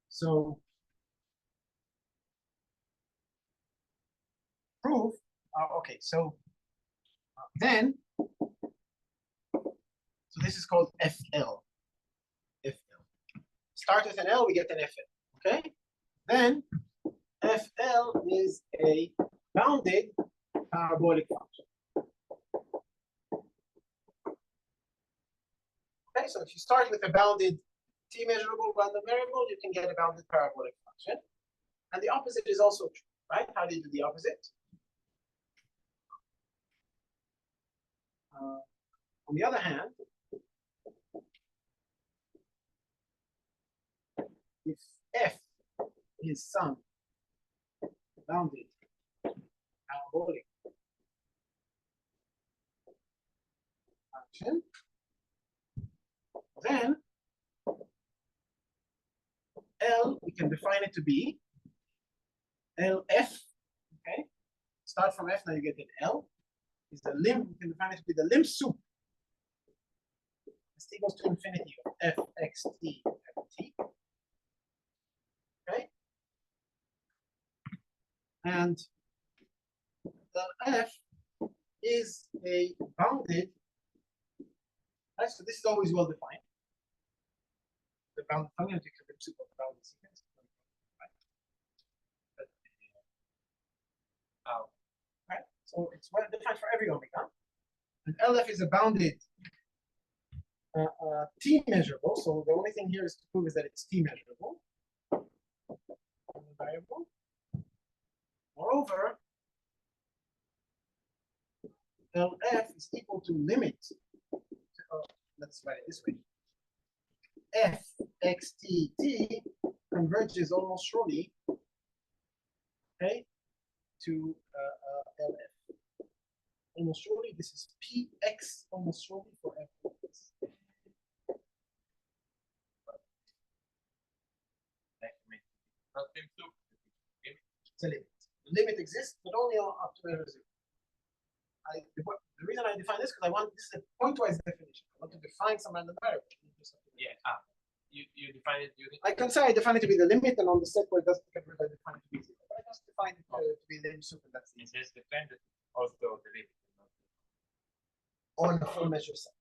So proof. Okay. So then, so this is called FL. FL. Start with an L, we get an FL. Okay. Then FL is a bounded parabolic function. Okay, so if you start with a bounded t measurable random variable, you can get a bounded parabolic function. And the opposite is also true, right? How do you do the opposite? On the other hand, if f is some bounded parabolic function, then L, we can define it to be LF, okay? Start from F, now you get an L. Is the limb, we can define it to be the limb sup. This equals to infinity of f x t f t. Okay? And the F is a bounded, right? So this is always well defined. The bounded function takes a limb sup of the bounded sequence. Right? So it's well defined for every omega. And LF is a bounded t measurable. So the only thing here is to prove is that it's t measurable. Variable. Moreover, LF is equal to limit. Let's write it this way. F x t t converges almost surely, okay, to LF. Almost surely, this is px almost surely for f. It's a limit. The limit exists, but only up to measure 0. The reason I define this because I want this is a pointwise definition. I want to define some random variable. Yeah. You define it using. I can say I define it to be the limit, and on the set where it doesn't convert, I define it to be 0. But I just define it to be the limit sup, and that's It is dependent also the limit. On the full measure set.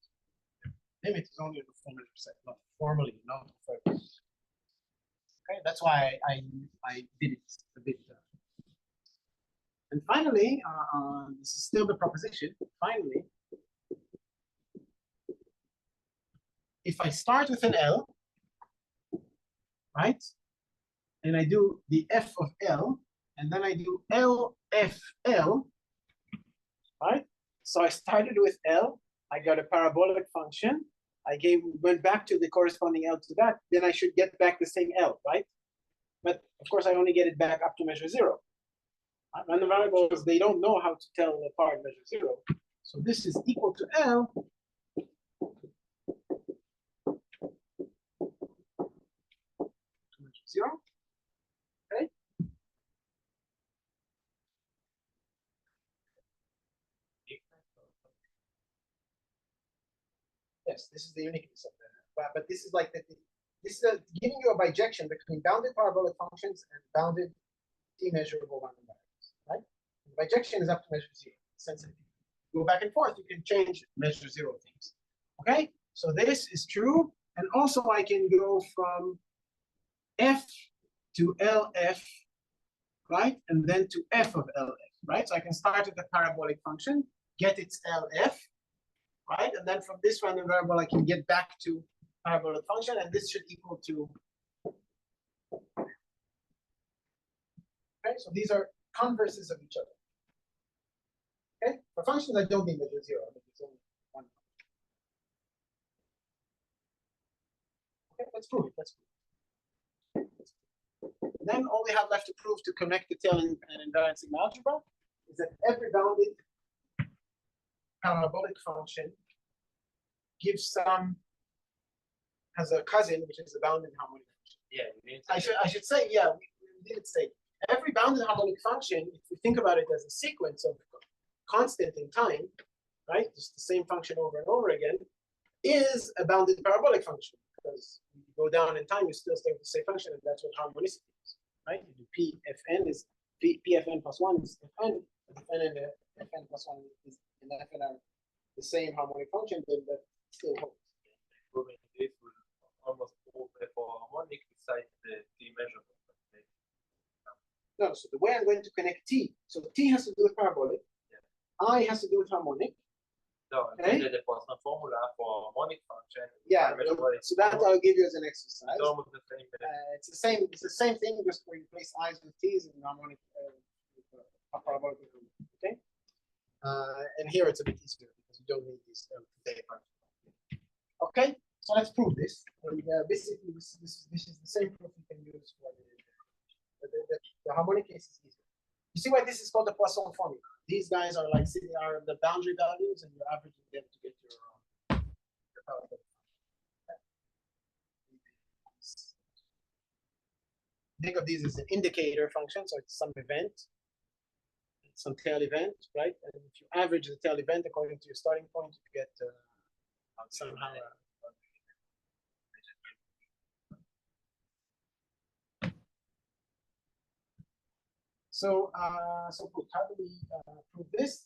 Limit is only on the full measure set, not formally, not further. Okay, that's why I did it a bit. And finally, this is still the proposition. Finally, if I start with an L, right, and I do the f of L, and then I do LFL, right? So I started with L, I got a parabolic function, went back to the corresponding L to that, then I should get back the same L, right? But of course, I only get it back up to measure 0. Random variables, they don't know how to tell apart measure 0. So this is equal to L. To measure 0. Okay. Yes, this is the uniqueness of that. But this is like this is giving you a bijection between bounded parabolic functions and bounded t-measurable random variables, right? The bijection is up to measure 0. Since if you go back and forth, you can change measure 0 things. Okay, so this is true, and also I can go from f to LF, right, and then to f of LF, right? So I can start with the parabolic function, get its LF, right, and then from this random variable I can get back to parabolic function, and this should equal to. Okay, so these are converses of each other. Okay, for functions, I don't need measure zero. There's only one. Okay, let's prove it. Let's prove it. Then all we have left to prove to connect the tail and invariant sigma algebra is that every bounded parabolic function gives has a cousin, which is a bounded harmonic function. Yeah, we didn't I should say, yeah, we did say every bounded harmonic function, if we think about it as a sequence of constant in time, right? Just the same function over and over again, is a bounded parabolic function. Because when you go down in time, you still stay with the same function, and that's what harmonicity is, right? You do Pfn is Pfn plus 1 is Fn, Fn and Fn plus 1 is and Fn are the same harmonic function, then that still holds. proving this will almost prove for harmonic besides the T measurement. No, so the way I'm going to connect T, so T has to do with parabolic, I has to do with harmonic. No, Okay. the Poisson formula for harmonic function. Yeah, so that I'll give you as an exercise. It's almost the same. It's the same thing, just where you place I's with T's and harmonic parabolic. Okay. And here it's a bit easier because you don't need these data functions. Okay, so let's prove this. And, basically, this is the same proof you can use for the harmonic case is easier. You see why this is called the Poisson formula? These guys are like are the boundary values, and you're averaging them to get your parabolic. Think of these as an indicator function, so it's some event, some tail event, right? And if you average the tail event according to your starting point, you get somehow. So good. How do we prove this?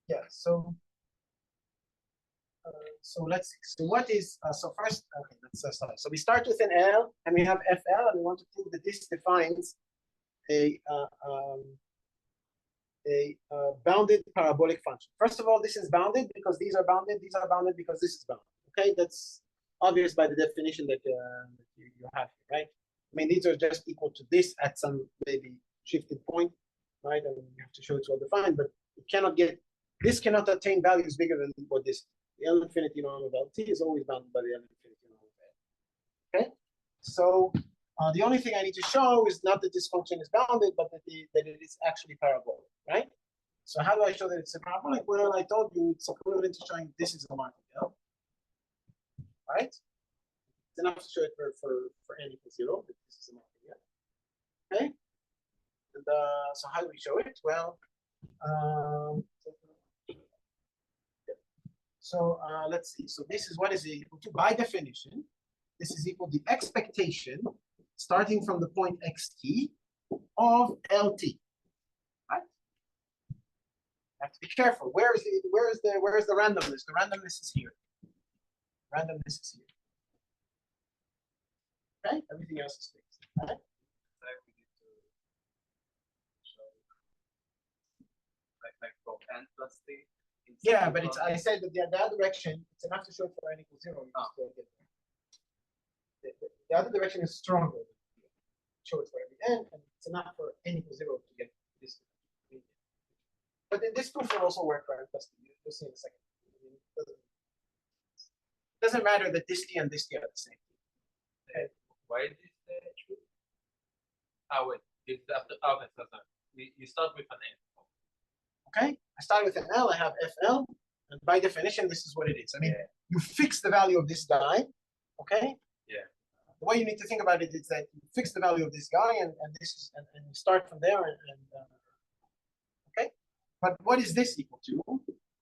Yeah. So let's see. So what is so first? Okay, let's start. So we start with an L, and we have FL, and we want to prove that this defines a bounded parabolic function. First of all, this is bounded because these are bounded. These are bounded because this is bounded. Okay, that's obvious by the definition that you have here, right? I mean, these are just equal to this at some maybe shifted point, right? And you have to show it's well defined, but it cannot get. This cannot attain values bigger than what this. The L infinity norm of LT is always bounded by the L infinity norm of L. Okay, so the only thing I need to show is not that this function is bounded, but that it is actually parabolic, right? So how do I show that it's a parabolic? Well, I told you it's equivalent to showing this is a martingale, right? It's enough to show it for n equals 0, that this is a martingale. Okay, and so how do we show it? Well, so let's see. So this is what is equal to, by definition, this is equal to the expectation starting from the point xt of LT. Right? You have to be careful. Where is the randomness? The randomness is here. Randomness is here. Okay, everything else is fixed. Right? Like for n plus t. Yeah, but it's, I said that the other direction, it's enough to show for n equals 0. You still get the other direction is stronger. Show it for every n, and it's enough for n equals 0 to get this. But then this proof will also work for n plus t. You'll see in a second. It doesn't matter that this t and this t are the same. Okay. Why is this true? Wait. This is after. Okay, so you start with an n. Okay, I start with an L, I have FL, and by definition, this is what it is. I mean, you fix the value of this guy, okay? Yeah. The way you need to think about it is that you fix the value of this guy, and this is, and you start from there, okay? But what is this equal to?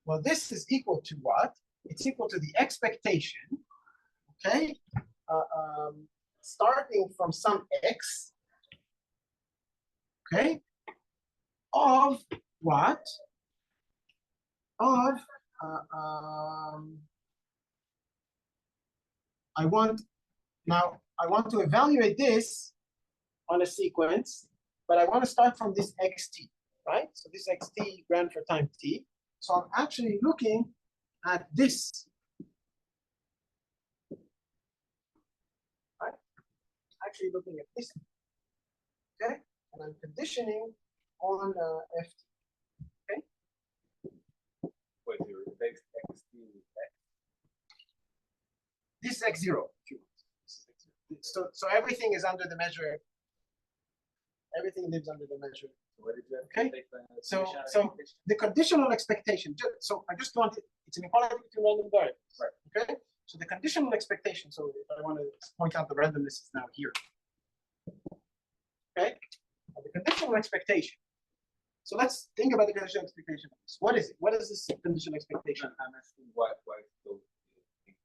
Well, this is equal to what? It's equal to the expectation, okay? Starting from some x, okay? Of what? Of I want to evaluate this on a sequence, but I want to start from this xt, right? So this xt ran for time t. So I'm actually looking at this. Right? actually looking at this. Okay, and I'm conditioning on ft. Okay. Wait, you replace xt with x? This is x0. If you want. This is x0. So everything is under the measure. Everything lives under the measure. What did you have to Okay. take the So conditional expectation? the conditional expectation. So I just wanted, it's an equality between random variables. Right. Okay. So the conditional expectation. So if I want to point out the randomness is now here. Okay. The conditional expectation. So let's think about the conditional expectation. What is it? What is this conditional expectation? I'm asking why those things.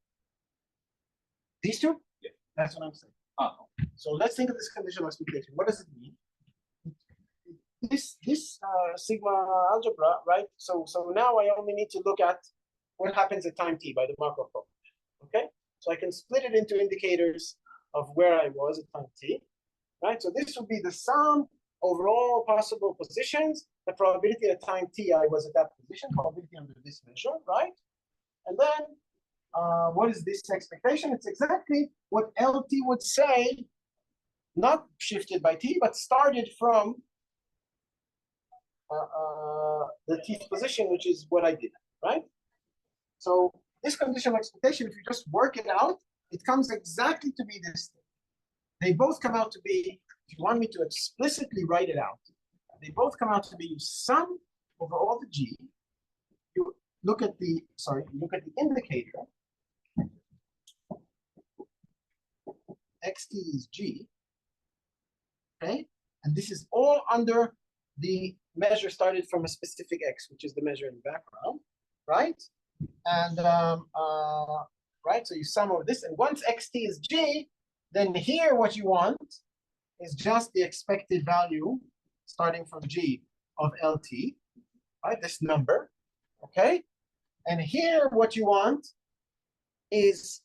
These two? Yeah. That's what I'm saying. Oh, So let's think of this conditional expectation. What does it mean? This sigma algebra, right? So now I only need to look at what happens at time t by the Markov problem. Okay, so I can split it into indicators of where I was at time t, right? So this would be the sum over all possible positions, the probability at time t I was at that position, probability under this measure, right? And then what is this expectation? It's exactly what LT would say, not shifted by t, but started from the tth position, which is what I did, right? So this conditional expectation, if you just work it out, it comes exactly to be this thing. They both come out to be, if you want me to explicitly write it out, they both come out to be you sum over all the g, you look at the, you look at the indicator, xt is g, okay? And this is all under the measure started from a specific x, which is the measure in the background, right? And right, so you sum over this, and once xt is g, then here what you want is just the expected value starting from g of lt, right? This number, okay? And here what you want is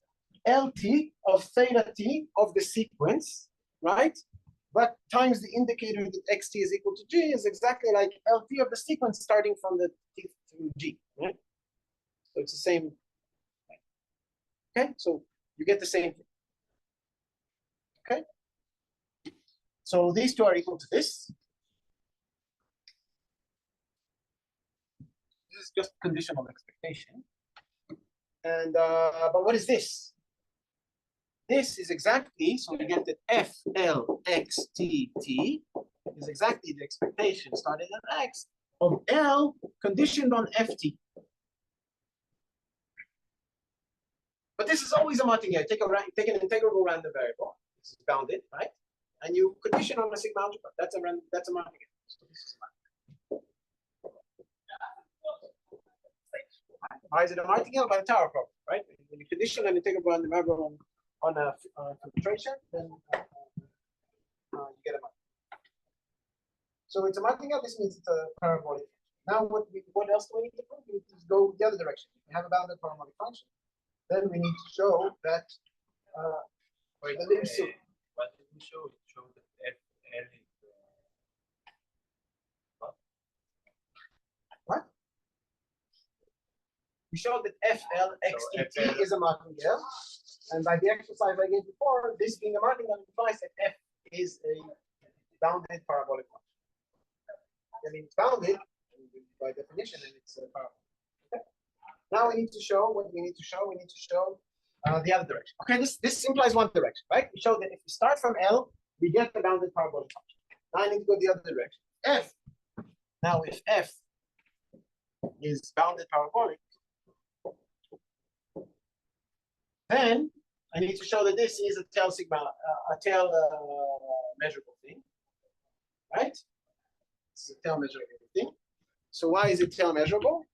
lt of theta t of the sequence, right? But times the indicator that xt is equal to g is exactly like lt of the sequence starting from the t through g, right? So it's the same. Okay, so you get the same thing. Okay, so these two are equal to this. This is just conditional expectation. And but what is this? This is exactly, so we get that FLXTT is exactly the expectation starting at x of L conditioned on FT. But this is always a martingale. Take an integrable random variable. This is bounded, right? And you condition on a sigma algebra. That's a martingale. So this is a martingale. Why is it a martingale? By the tower problem, right? When you condition an integrable random variable on a filtration, then you get a martingale. So it's a martingale. This means it's a parabolic. Now, what else do we need to prove? We need to go the other direction. We have a bounded parabolic function. Then we need to show that the lim sup. What did we show? It showed that FL is What? We showed that FLXTT is a martingale, and by the exercise I gave before, this being a martingale implies that F is a bounded parabolic function. I mean, it's bounded by definition, and it's a parabolic. Okay. Now we need to show what we need to show. We need to show the other direction. Okay, this implies one direction, right? We show that if we start from L, we get the bounded parabolic function. Now I need to go the other direction. F. Now, if F is bounded parabolic, then I need to show that this is a tail sigma, a tail measurable thing, right? This is a tail measurable thing. So why is it tail measurable?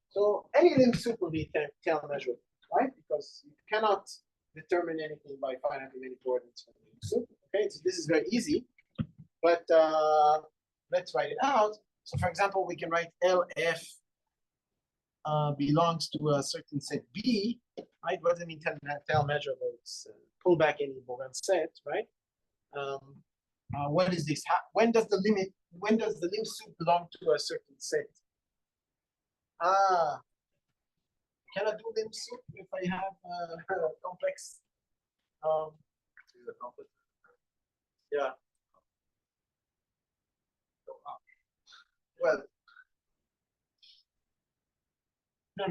So any lim sup will be tail measurable, right? Because you cannot determine anything by finitely many coordinates from the lim sup. Okay, so this is very easy, but let's write it out. So for example, we can write LF belongs to a certain set B, right? What does it mean tail measurable? It's pull back any Bogan set, right? What is this? When does the lim sup belong to a certain set? Can I do lim sup if I have complex? Yeah. Well, no.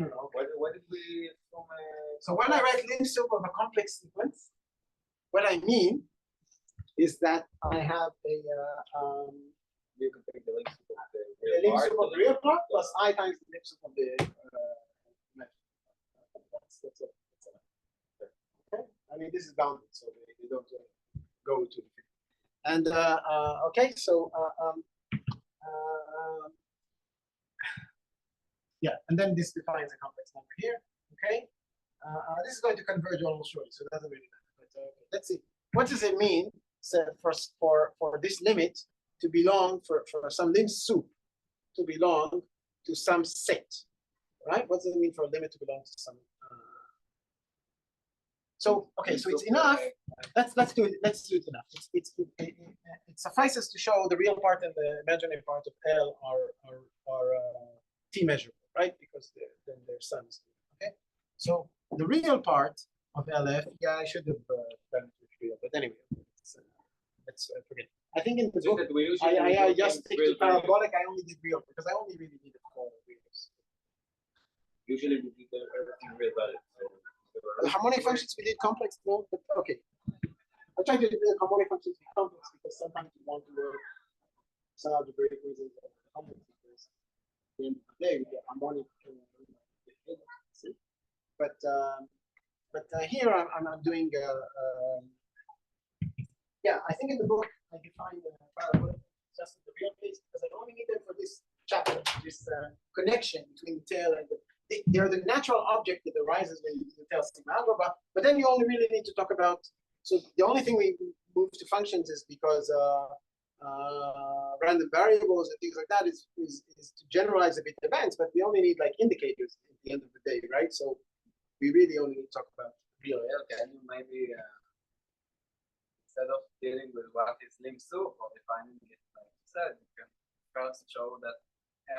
What did we assume? So when I write lim sup of a complex sequence, what I mean is that I have a You can take the link to the lim sup of the real part plus I times the lim sup of the that's it. Okay. I mean, this is bounded, so they don't go to. And okay, so yeah, and then this defines a complex number here. Okay, this is going to converge almost surely, so it doesn't really matter. But okay, let's see. What does it mean? So for this limit to belong for some lim sup to belong to some set, right? What does it mean for a limit to belong to some? So okay, so it's enough. Let's do it. Let's do it enough. It suffices to show the real part and the imaginary part of L are T measurable, right? Because then they're sums. Okay. So the real part of LF, yeah, I should have done it with real, but anyway, let's forget. I think in the book, I just stick to parabolic. I only did real because I only really needed four reals. Usually we do everything real valid. The harmonic functions we did complex, no, but okay. I try to do the harmonic functions be complex because sometimes you want to work some algebraic reasons of complex because at the end of the day we get harmonic. But here I'm doing yeah, I think in the book I define the parabolic just in the real case because I only need them for this chapter, this connection between the tail and they're the natural object that arises when you tell sigma algebra, but then you only really need to talk about, so the only thing we move to functions is because random variables and things like that is to generalize a bit events, but we only need like indicators at the end of the day, right? So we really only need to talk about real. Can you maybe instead of dealing with what is lim sup or defining it like you said, you can first show that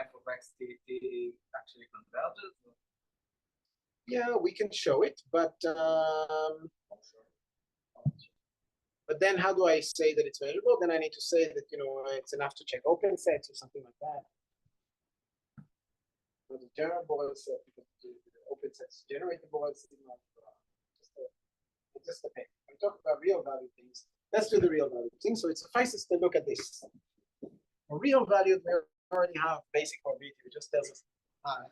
f of x t actually converges? Yeah, we can show it, but then how do I say that it's measurable? Then I need to say that it's enough to check open sets or something like that. But the general Borel set, because the open sets generate the Borel set, just a pain. We talk about real value things. Let's do the real value thing. So it suffices to look at this. A real value, we already have basic probability, which just tells us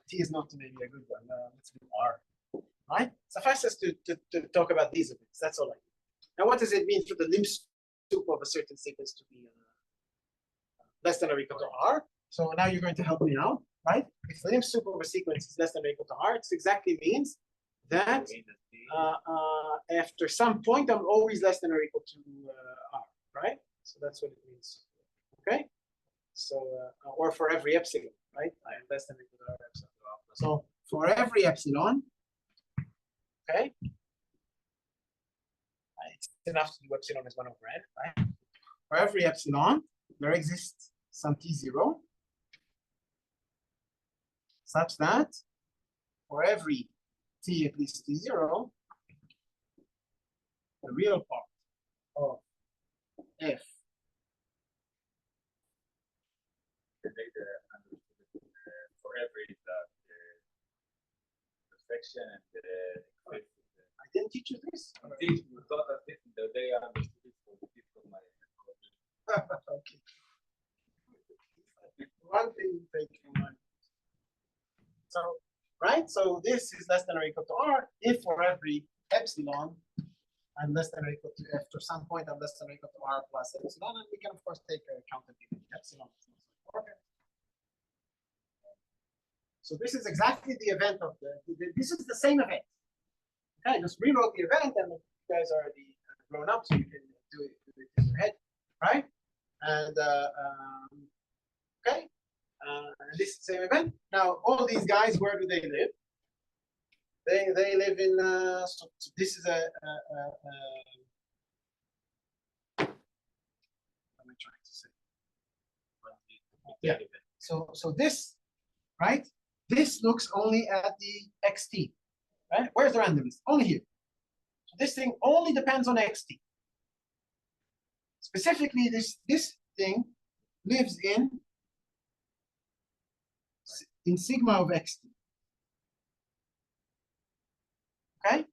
T is not maybe a good one. Let's do R. Right? Suffices to talk about these events. That's all I need. Now, what does it mean for the lim sup of a certain sequence to be less than or equal to R? So now you're going to help me out, right? If the lim sup of a sequence is less than or equal to R, it exactly means that after some point, I'm always less than or equal to R, right? So that's what it means. Okay? So, or for every epsilon, right? I am less than or equal to R epsilon. So for every epsilon, okay? It's enough to do epsilon as 1 over n, right? For every epsilon, there exists some t0 such that for every t at least t0, the real part of f for every the section and the I didn't teach you this? you thought of this the day I understood it for the people of my okay. One thing you take in mind. So, right? So this is less than or equal to R if for every epsilon I'm less than or equal to after some point I'm less than or equal to R plus epsilon, and we can of course take accountability. Epsilon is not so important. So this is exactly the event of this is the same event. Okay, just rewrote the event, and you guys are already grown up, so you can do it in your head, right? And okay, this is the same event. Now, all these guys, where do they live? They live in. So this is what am I trying to say? Yeah. So this, right? This looks only at the xt. Right? Where's the randomness? Only here. So this thing only depends on xt. It's specifically this thing lives in sigma of xt. Okay?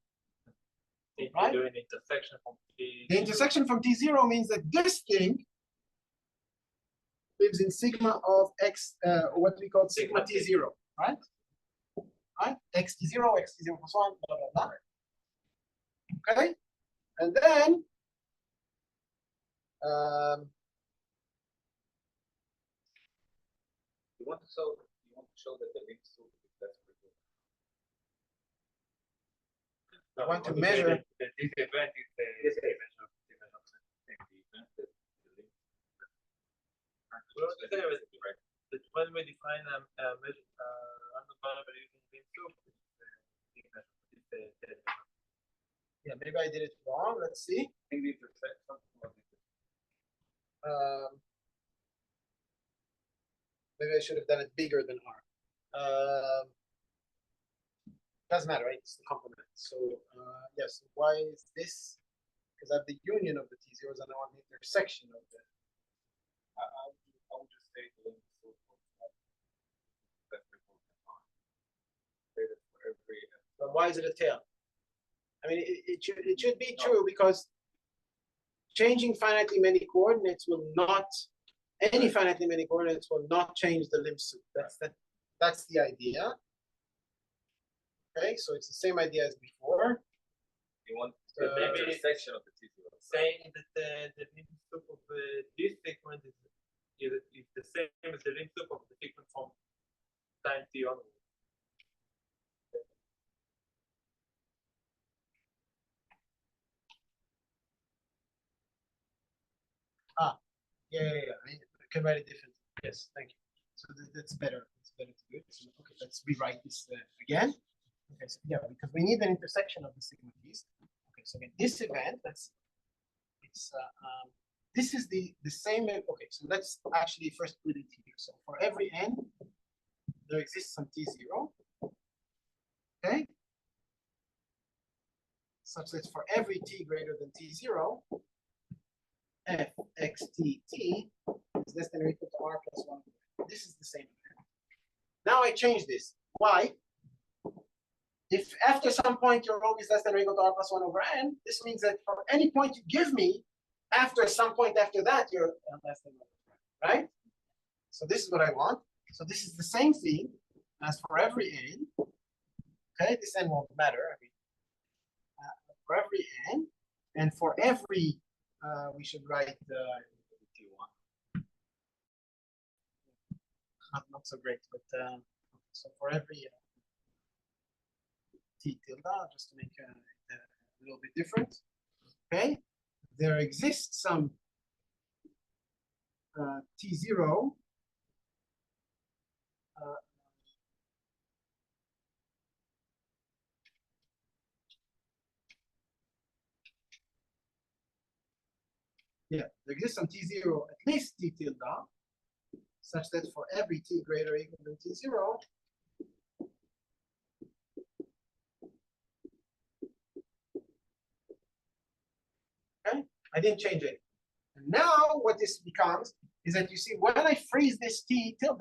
If Right? you do an intersection from T. The intersection from T0 means that this thing lives in sigma of x, what we call sigma T0, right? Right? xt0, xt0 plus 1, blah, blah, blah. Okay? And then, You want to show that the link soup is less predictable. I want to measure. This event is the Yes, yes. image of the And the event that the link Well, that when we define a measure, random variable using link soup, Yeah, maybe I did it wrong. Let's see. think the intersection something like this. Maybe I should have done it bigger than R. Doesn't matter, right? It's the complement. So yes, why is this? Because I have the union of the T0s and I want the intersection of the. I would just say the link soup was like less predictable. Say that for every. But why is it a tail? I mean, it should be true because changing finitely many coordinates will not, any finitely many coordinates will not change the limb suit. That's the idea. Okay, so it's the same idea as before. You want the maybe- intersection of the T0. saying that the link soup of this segment is the same as the link soup of the segment from time t onward. Yeah. I can write it differently. Yes, thank you. So that's better. That's better to do it. So, okay, let's rewrite this again. Okay, so yeah, because we need an intersection of the sigma t's. Okay, so again, this event, this is the same. Okay, so let's actually first put it here. So for every n, there exists some t0. Okay, such that for every t greater than t0, f x t t is less than or equal to r plus 1. This is the same. Now I change this. Why? If after some point you're always less than or equal to r plus 1 over n, this means that for any point you give me, after some point after that, you're less than 1 over n, right? So this is what I want. So this is the same thing as for every n. Okay, this n won't matter. I mean, for every n, and for every, we should write T1. Not so great, but so for every t tilde, just to make it a little bit different. Okay, there exists some t0 yeah, there exists some t0 at least t tilde, such that for every t greater or equal than t0, okay, I didn't change it. And now what this becomes is that you see when I freeze this t tilde,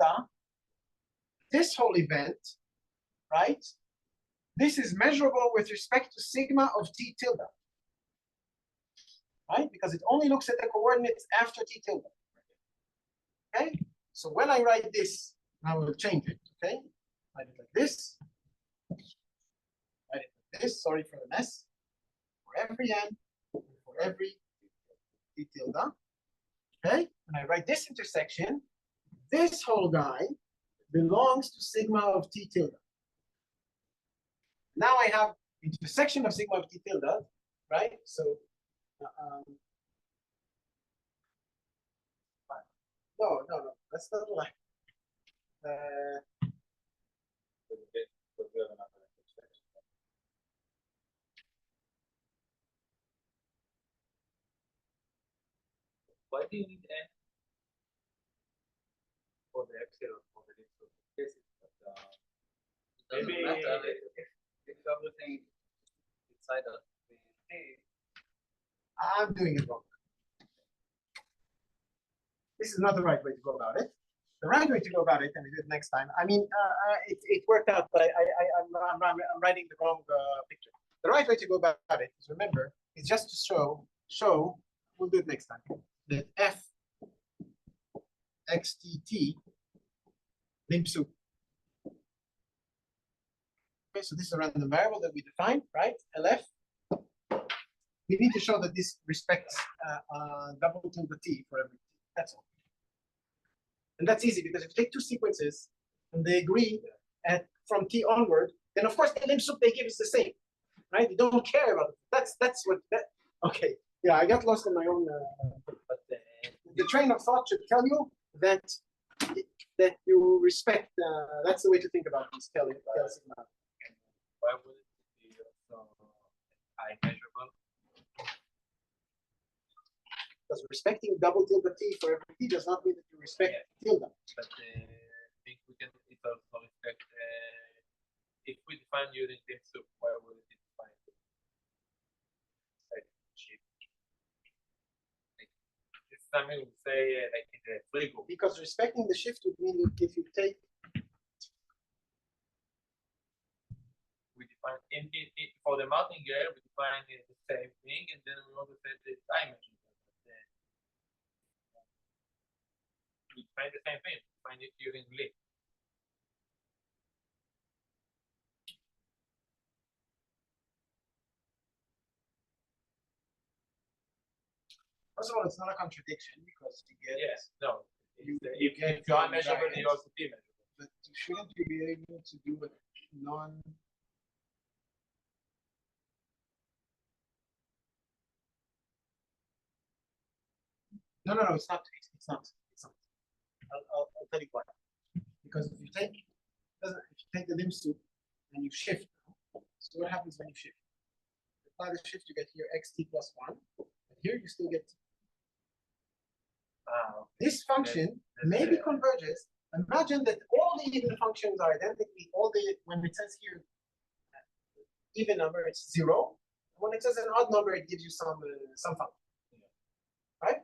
this whole event, right? This is measurable with respect to sigma of t tilde, right? Because it only looks at the coordinates after t tilde. Okay, so when I write this, I will change it. Okay, write it like this. Write it like this. Sorry for the mess. For every n, for every t tilde. Okay, when I write this intersection, this whole guy belongs to sigma of t tilde. Now I have intersection of sigma of t tilde, right? So no, that's not the line. Why do you need n? For the epsilon, for the link soup. Yes, but, Doesn't Maybe- matter if everything inside of the T. I'm doing it wrong. This is not the right way to go about it. The right way to go about it, and we do it next time. I mean, it worked out, but I'm writing the wrong picture. The right way to go about it is, remember, it's just to show. We'll do it next time. That f xtt lim sup. Okay, so this is a random variable that we define, right? LF. We need to show that this respects double tilde t for every t. That's all. And that's easy because if you take two sequences and they agree from t onward, then of course the lim sup they give is the same, right? You don't care about it. That's what that. Okay, yeah, I got lost in my own. But the train of thought should tell you that you respect. That's the way to think about this. Tell sigma. Why would it be so high measurable? Because respecting double tilde t for every t does not mean that you respect tilde. But I think we can it also respect if we define using lim sup, why would it define it? Like shift. Like, it's something we say like in the free group. Because respecting the shift would mean that if you take define for the martingale, we define the same thing, and then we also say the time measurement. We define the same thing. We define it using lim. First of all, it's not a contradiction because you get no. you If you are measurable, you also be measurable. But shouldn't you be able to do a non? No, it's not. It's not. I'll tell you why. Because if you take the lim sup and you shift, so what happens when you shift? Apply the shift, you get here xt plus 1. But here you still get. This function maybe converges. Imagine that all the even functions are identically when it says here even number, it's 0. When it says an odd number, it gives you some function. Right?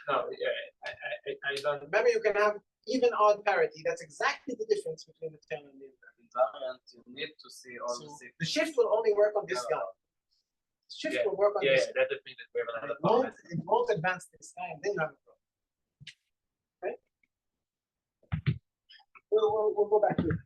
No, I don't. Remember, you can have even odd parity. That's exactly the difference between the term and the invariant. You need to see all the six. The shift will only work on this guy. Shift will work on this. Yeah, that means that we have another problem. It won't advance this guy, and then you have a problem. Okay? We'll go back to it.